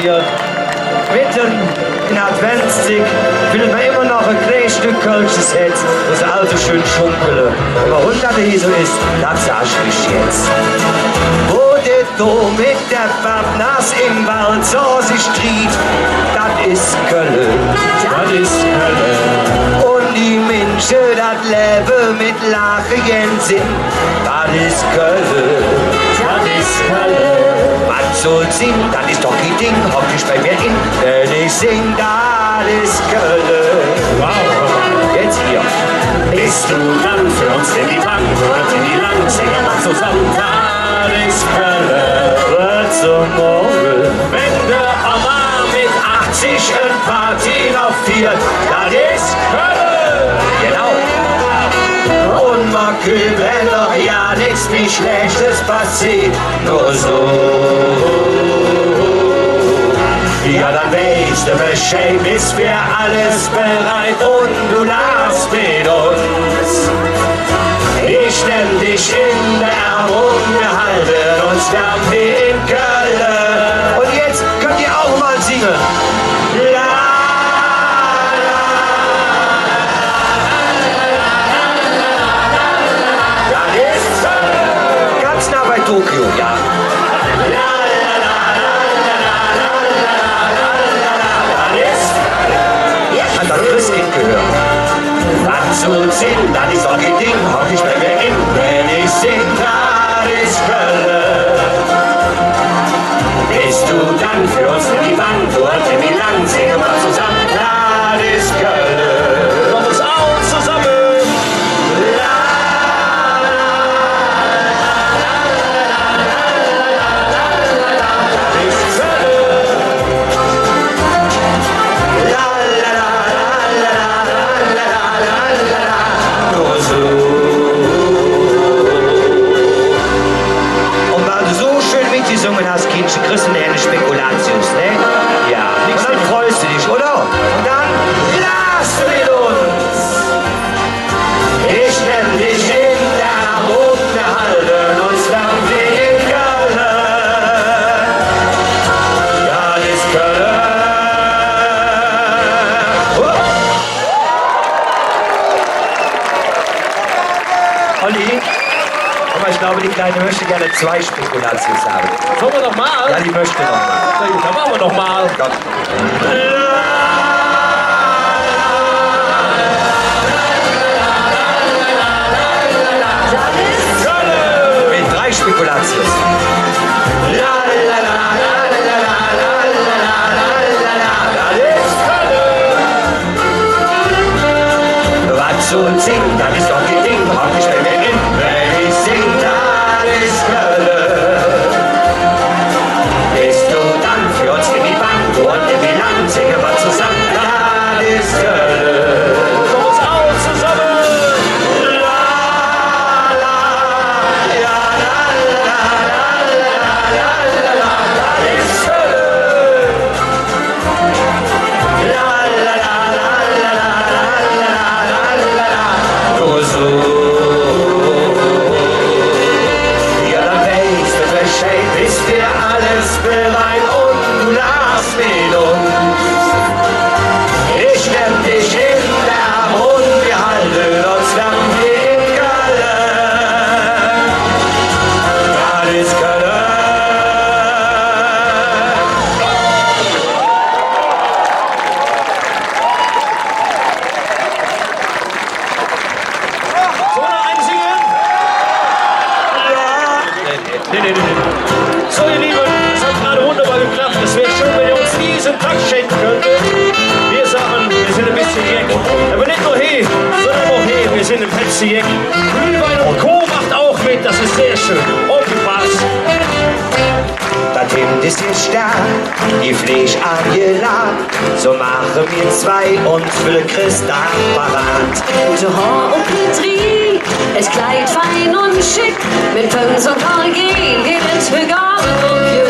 Speaker 2: hier.
Speaker 3: Mitten in Adventszeit will man immer noch ein kleines Stück Kölsches Hetz, das alte schön schunkele. Aber und das hier so ist, das sag ich jetzt. Wo der do mit der Pappnass im Wald so sich stritt, das ist Köln.
Speaker 2: Das ist Hölle.
Speaker 3: Und die Menschen, das Leben mit Lachen sind, das ist Köln.
Speaker 2: Das ist Hölle.
Speaker 3: Was soll singen, das ist doch kein Ding, hock ich bei mir in, denn ich sing, das ist Köln.
Speaker 2: Wow.
Speaker 3: Jetzt hier.
Speaker 2: Bist du dann für uns in die Bank, wird in die Land, singen wir zusammen. Das ist Hölle. Wird zum Morgen. Wenn der Oma mit 80 ein Party noch viert, das ist Hölle.
Speaker 3: Genau. Und man kümmert doch ja nichts wie Schlechtes passiert, nur so.
Speaker 2: Ja, dann weißt du Bescheid, bis wir alles bereit und du lachst mit uns. Ich nehm dich in den Arm und wir halten uns dann wie in Köln.
Speaker 3: Und jetzt könnt ihr auch mal singen.
Speaker 2: Das ist Köln.
Speaker 3: Ganz nah bei Tokio, ja. An das Christkind gehört.
Speaker 2: Was zu singen, das ist auch kein Ding, hock ich bei mir in, wenn ich sing, das ist Köln. Bist du dann für uns in die Wand, dort in die Land, singen wir zusammen, das ist Köln. Mach uns auch zusammen. Das ist
Speaker 3: Und weil du so schön mitgesungen hast, Kindchen, kriegst du eine Spekulatius, ne? Ja. Und dann freust du dich, oder? Und dann lachst du mit uns.
Speaker 2: Ich nenn dich in der Arm, wir halten uns dann wie in Köln. Ja, das ist Köln.
Speaker 3: Olli, aber ich glaube, die Kleine möchte gerne 2 Spekulatius haben.
Speaker 2: Sollen wir noch mal?
Speaker 3: Ja, die möchte noch mal.
Speaker 2: Na gut, dann machen wir noch mal.
Speaker 3: Komm. Mit 3 Spekulatius.
Speaker 2: Was zu singen, das ist doch kein Ding, hock ich bei mir in, wenn ich sing, das ist Köln. Bist du dann für uns in die Bank, dort in die Land, singen wir zusammen, das ist Köln. Komm uns auch zusammen. Das ist Köln. Nur so. Ja, dann weißt du Bescheid, bis wir alles bereit und du lachst mit uns. Ich nehm dich in den Arm und wir halten uns dann wie in Köln. Das ist Köln. Sollen wir noch einen singen? Nee. So, ihr Lieben, es hat gerade wunderbar geklappt. Es wäre schön, wenn ihr uns diesen Tag schenken könntet. Wir sagen, wir sind ein bisschen Jeck. Aber nicht nur hier, sondern auch hier. Wir sind im Pepsi Jeck. Glühwein und Co. macht auch mit. Das ist sehr schön. Und Spaß.
Speaker 3: Das Kind ist jetzt stark, die Fleisch angeladen. So machen wir 2 und für Christa parat.
Speaker 4: Gute Haar und Petri, es Kleid fein und schick, mit Pins und Cargin geht es für Gaben und Jüll.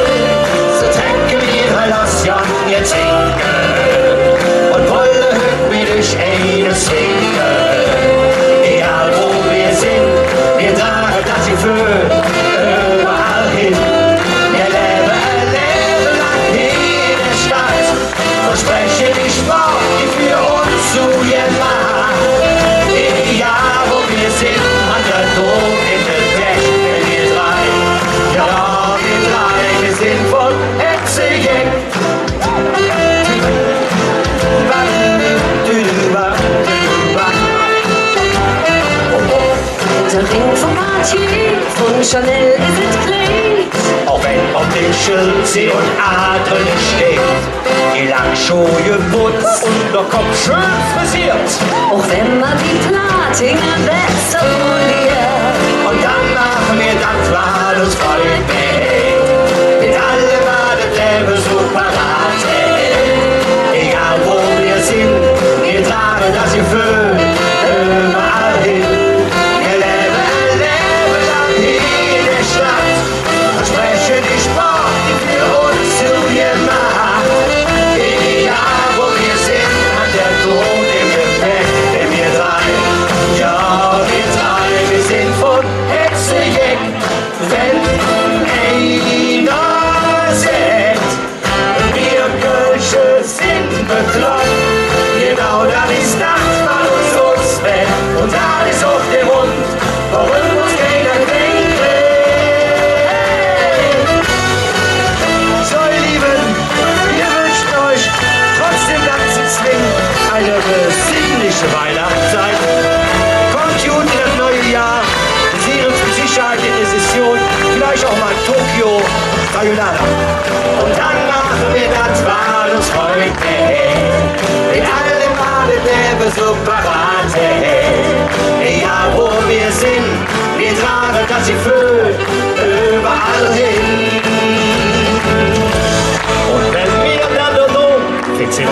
Speaker 3: So tränken wir, lass Jan jetzt singen. Und wollen mit euch eines singen. Egal wo wir sind, wir tragen das Gefühl überall hin. Wir leben ein Leben lang hier
Speaker 4: Chanel ist es klein.
Speaker 3: Auch wenn auf dem Schild C und A drin steht, die Lackschuhe putzt und der Kopf schön frisiert.
Speaker 4: Auch wenn man die Platinger besser poliert.
Speaker 3: Und dann machen wir das war das Volk mit allem war das Leben so parat. Egal wo wir sind, wir tragen das Gefühl überall hin. Wir leben lang hier in der Stadt und sprechen die Sprache, die für uns zu gemacht. Egal wo wir sind, hat der Tod im Gepäck, denn wir drei, ja wir drei, wir sind von Hetzejeck. Wenn einer sagt, wir Kölsche sind bekloppt, genau das ist das, was uns fällt. Und alles auf dem Mund, warum uns keiner kriegt. So ihr Lieben, wir wünschen euch trotz dem ganzen Zwing eine besinnliche Weihnachtszeit. Kommt gut in das neue Jahr. Wir sehen uns mit Sicherheit in der Session, vielleicht auch mal in Tokio, Sayonara. Und dann machen wir das wahres Freund mit allem Male Leben so parat. Egal wo wir sind, wir tragen das Gefühl überall hin. Und wenn wir dann noch fixiert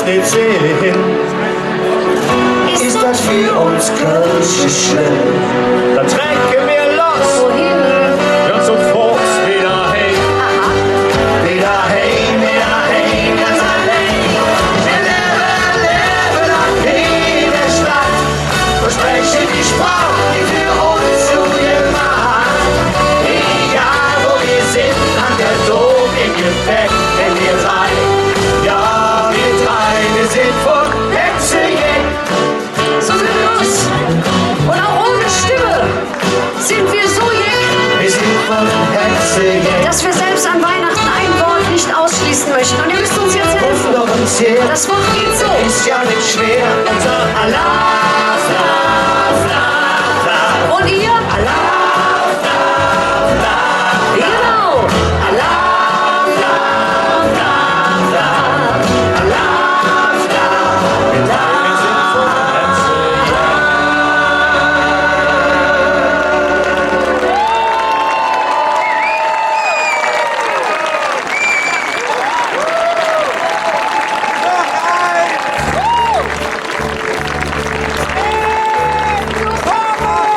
Speaker 3: nicht sehen, ist das für uns Kölsche schlimm. Dann trecken wir los, ja sofort wieder heim. Wieder heim, ganz allein. Wir leben lang in der Stadt und sprechen die Sprache, die für uns zu gemacht. Egal wo wir sind, hat der Tod im Gepäck, denn wir drei, ja wir drei, wir sind von Hetzejeck.
Speaker 4: So sind wir los. Und auch ohne Stimme sind wir so jeck,
Speaker 3: Wir sind von Hetzejeck.
Speaker 4: dass wir selbst an Weihnachten ein Wort nicht ausschließen möchten. Und ihr müsst uns jetzt helfen.
Speaker 3: Doch uns her,
Speaker 4: Das Wort geht so.
Speaker 3: ist ja nicht schwer. Unser Allah,
Speaker 4: Und ihr? Genau.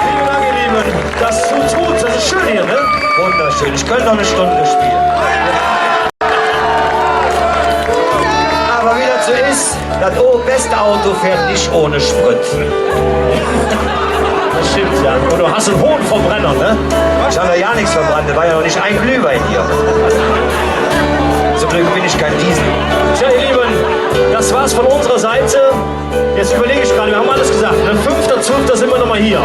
Speaker 2: Vielen Dank, ihr Lieben. Das tut gut, das ist schön hier, ne?
Speaker 3: Wunderschön, ich könnte noch eine Stunde spielen. Aber wie das so ist, das beste Auto fährt nicht ohne Sprit.
Speaker 2: Das stimmt, ja. Und du hast einen hohen Verbrenner, ne?
Speaker 3: Ich habe ja nichts verbrannt, da war ja noch nicht ein Glühwein hier. Zum Glück bin ich kein Diesel.
Speaker 2: Tja, ihr Lieben, das war's von unserer Seite. Jetzt überlege ich gerade, wir haben alles gesagt. Ne? 5.12. sind wir nochmal hier.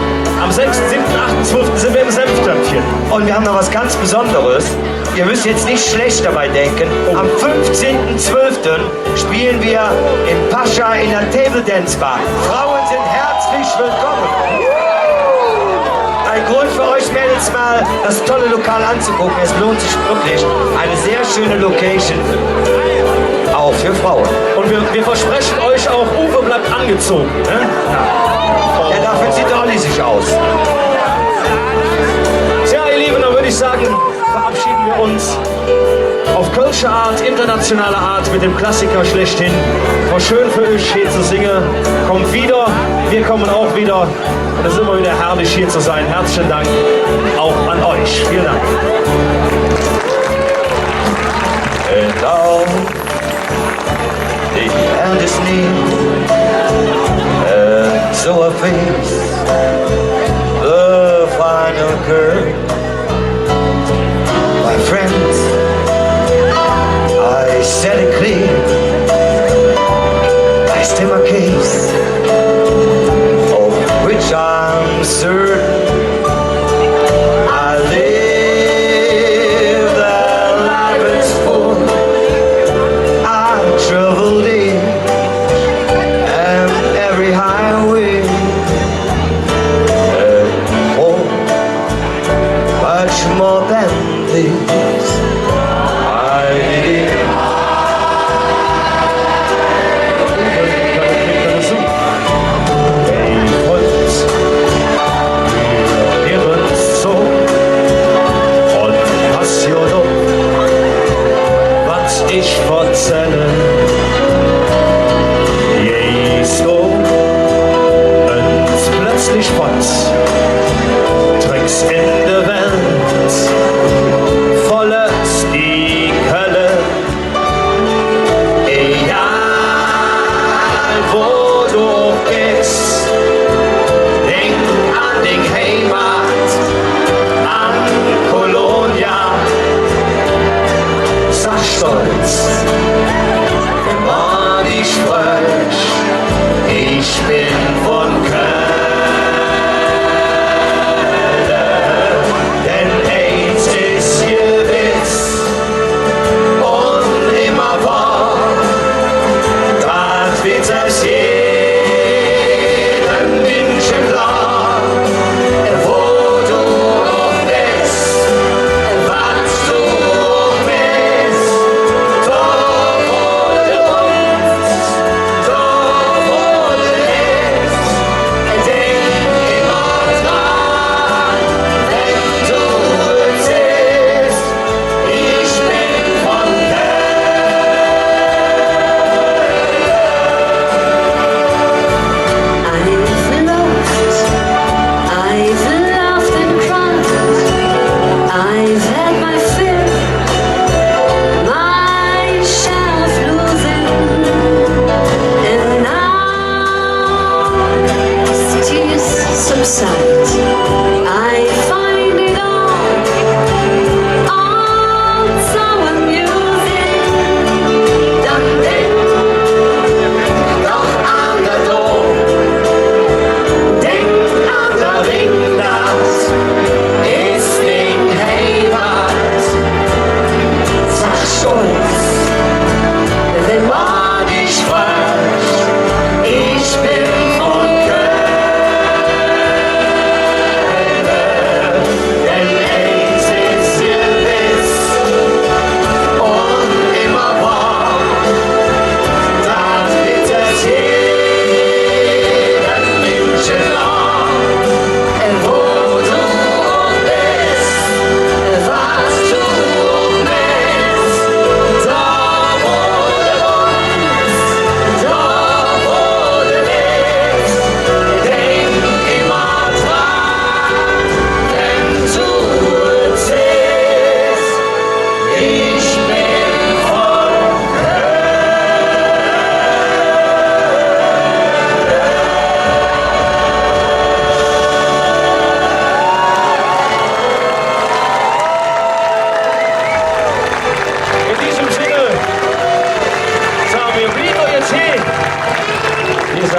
Speaker 2: Am 6., 7., 8., 12. sind wir im Senftöpfchen.
Speaker 3: Und wir haben noch was ganz Besonderes. Ihr müsst jetzt nicht schlecht dabei denken. Am 15.12. spielen wir in Pascha in der Table Dance Bar. Frauen sind herzlich willkommen. Ein Grund für euch Mädels mal, das tolle Lokal anzugucken. Es lohnt sich wirklich. Eine sehr schöne Location. Auch für Frauen.
Speaker 2: Und wir versprechen euch auch, Uwe bleibt angezogen. Ne?
Speaker 3: Ja, dafür zieht Olli sich aus.
Speaker 2: Tja, ihr Lieben, dann würde ich sagen, verabschieden wir uns auf Kölsche Art, internationale Art mit dem Klassiker schlechthin. War schön für euch hier zu singen. Kommt wieder, wir kommen auch wieder. Und es ist immer wieder herrlich hier zu sein. Herzlichen Dank auch an euch. Vielen Dank.
Speaker 3: Now, the end is near, and so I face the final curve. My friends, I said it clear, I state my case, of which I'm certain. I live that life is full. Traveled in and every highway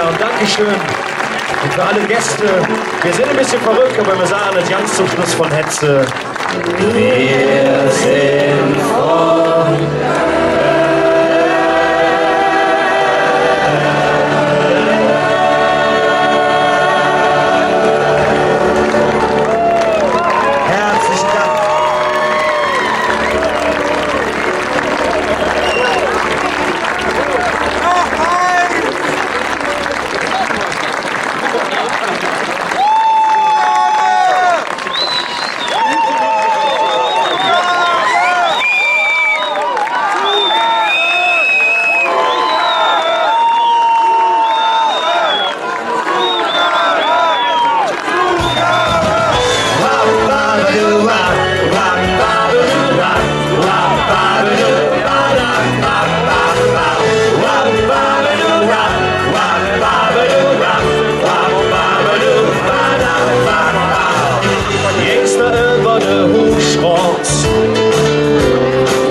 Speaker 2: Ja, und Dankeschön. Und für alle Gäste, wir sind ein bisschen verrückt, aber wir sagen das ganz zum Schluss von Hetze. Wir sind von
Speaker 3: Herzlichen Dank.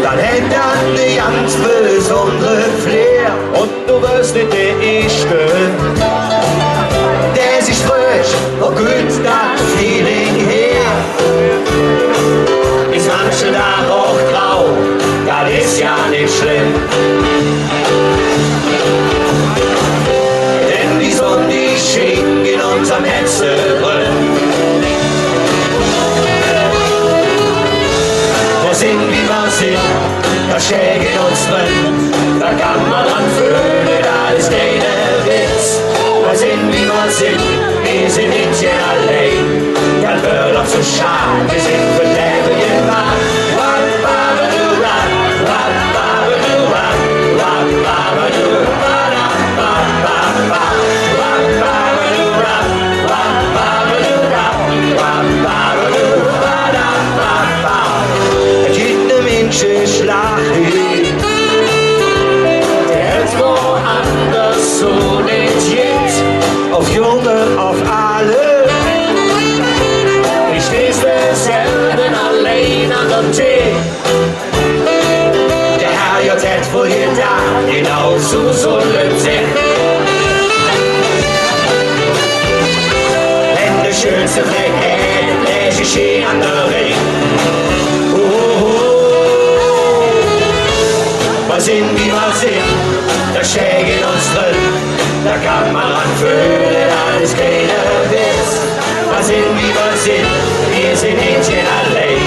Speaker 2: dann hätte er eine ganz besondere Flair. Und du wirst nicht der Erste,
Speaker 3: Der sich frisch und gut das Feeling her.
Speaker 5: Ist manche Tag auch grau, das ist ja nicht schlimm. Denn die Sonne, die schien in unserem Herzen drin. Wir sind wie wir sind, das steht in uns drin. Da kann man dran fühlen, da ist keine Witz. Wir sind wie wir sind, wir sind nicht hier allein. Das wird doch zu schade, wir sind für Leben gemacht.
Speaker 3: Es gibt eine Menschenschlacht,
Speaker 5: Der ist woanders so nicht jetzt.
Speaker 3: auf Junge, auf alle.
Speaker 5: Ich stehst selten allein an der Tee.
Speaker 3: Der Herr jetzt wohl hier da,
Speaker 5: Genau so soll es sein. Wenn der schönste Fleck hält, lässt ich an der Ring. Wir sind wie wir sind, das steht in uns drin. Da kann man dran fühlen, alles keine Witz. Wir sind wie wir sind, wir sind nicht hier allein.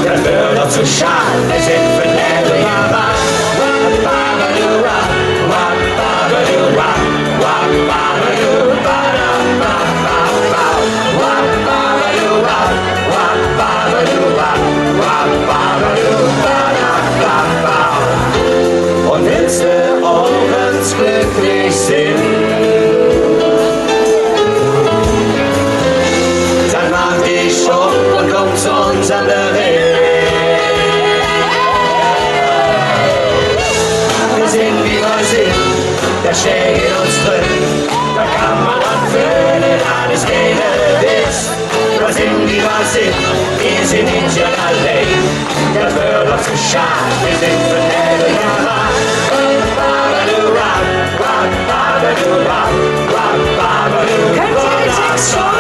Speaker 5: Das wird doch zu schade, wir sind für Leben gemacht. Und willst du auch ganz glücklich sind, dann mach dich hoch und komm zu uns an der Welt. Wir sind wie wir sind, das steht in uns drin. Da kann man anfühlen, alles keine Witz. Wir sind wie wir sind, wir sind nicht hier allein. Das wird uns zu schade, wir sind für Leben gemacht.
Speaker 4: Könnt ihr den Text schon?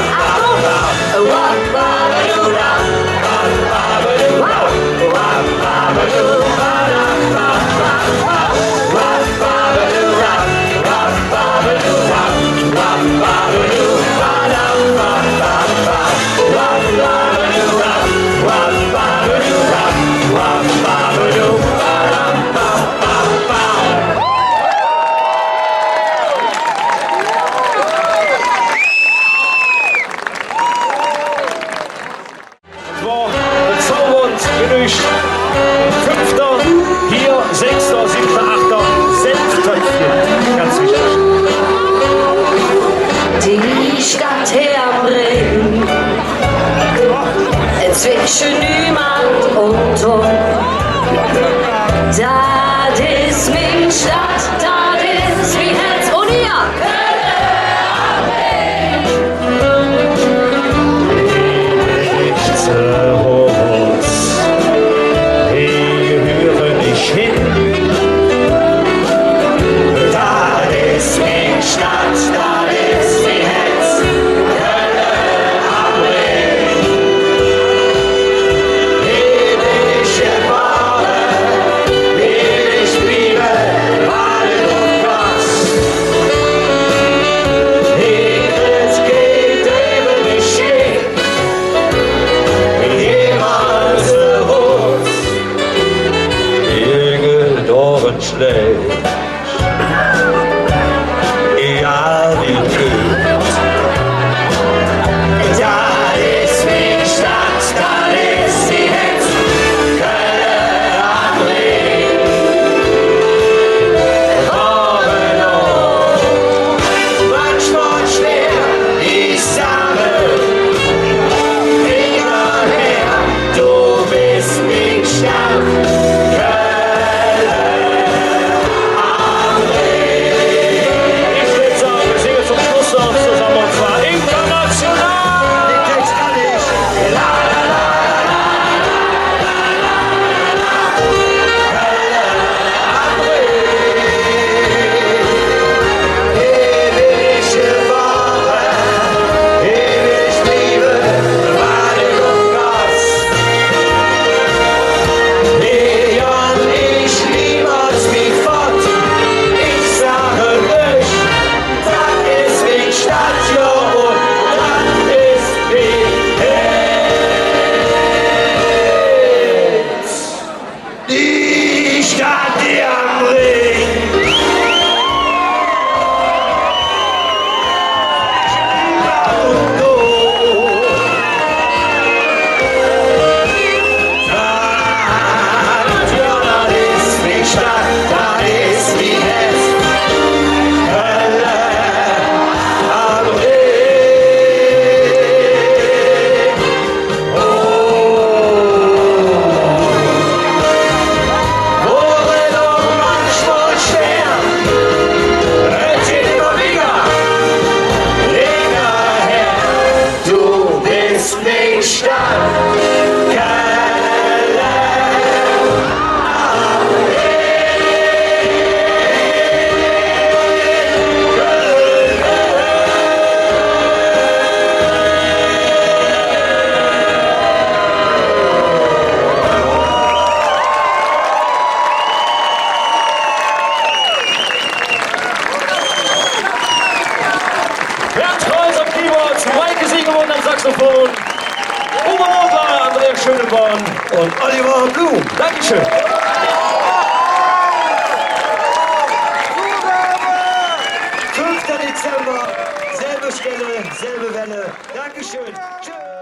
Speaker 2: war bezaubernd genügt. 5., hier 6., 7., 8. Senftöpfchen. Ganz wichtig.
Speaker 4: Die Stadt herbringen, zwischen niemand und Tor. Das ist meine Stadt, das ist mein Herz und ihr.
Speaker 2: Nichts Hochs, wir gehören nicht hin.
Speaker 5: Das ist meine Stadt,
Speaker 2: Schöneborn und Oliver Blum. Dankeschön.
Speaker 3: Dezember, selbe Stelle, selbe Welle. Dankeschön. Tschüss.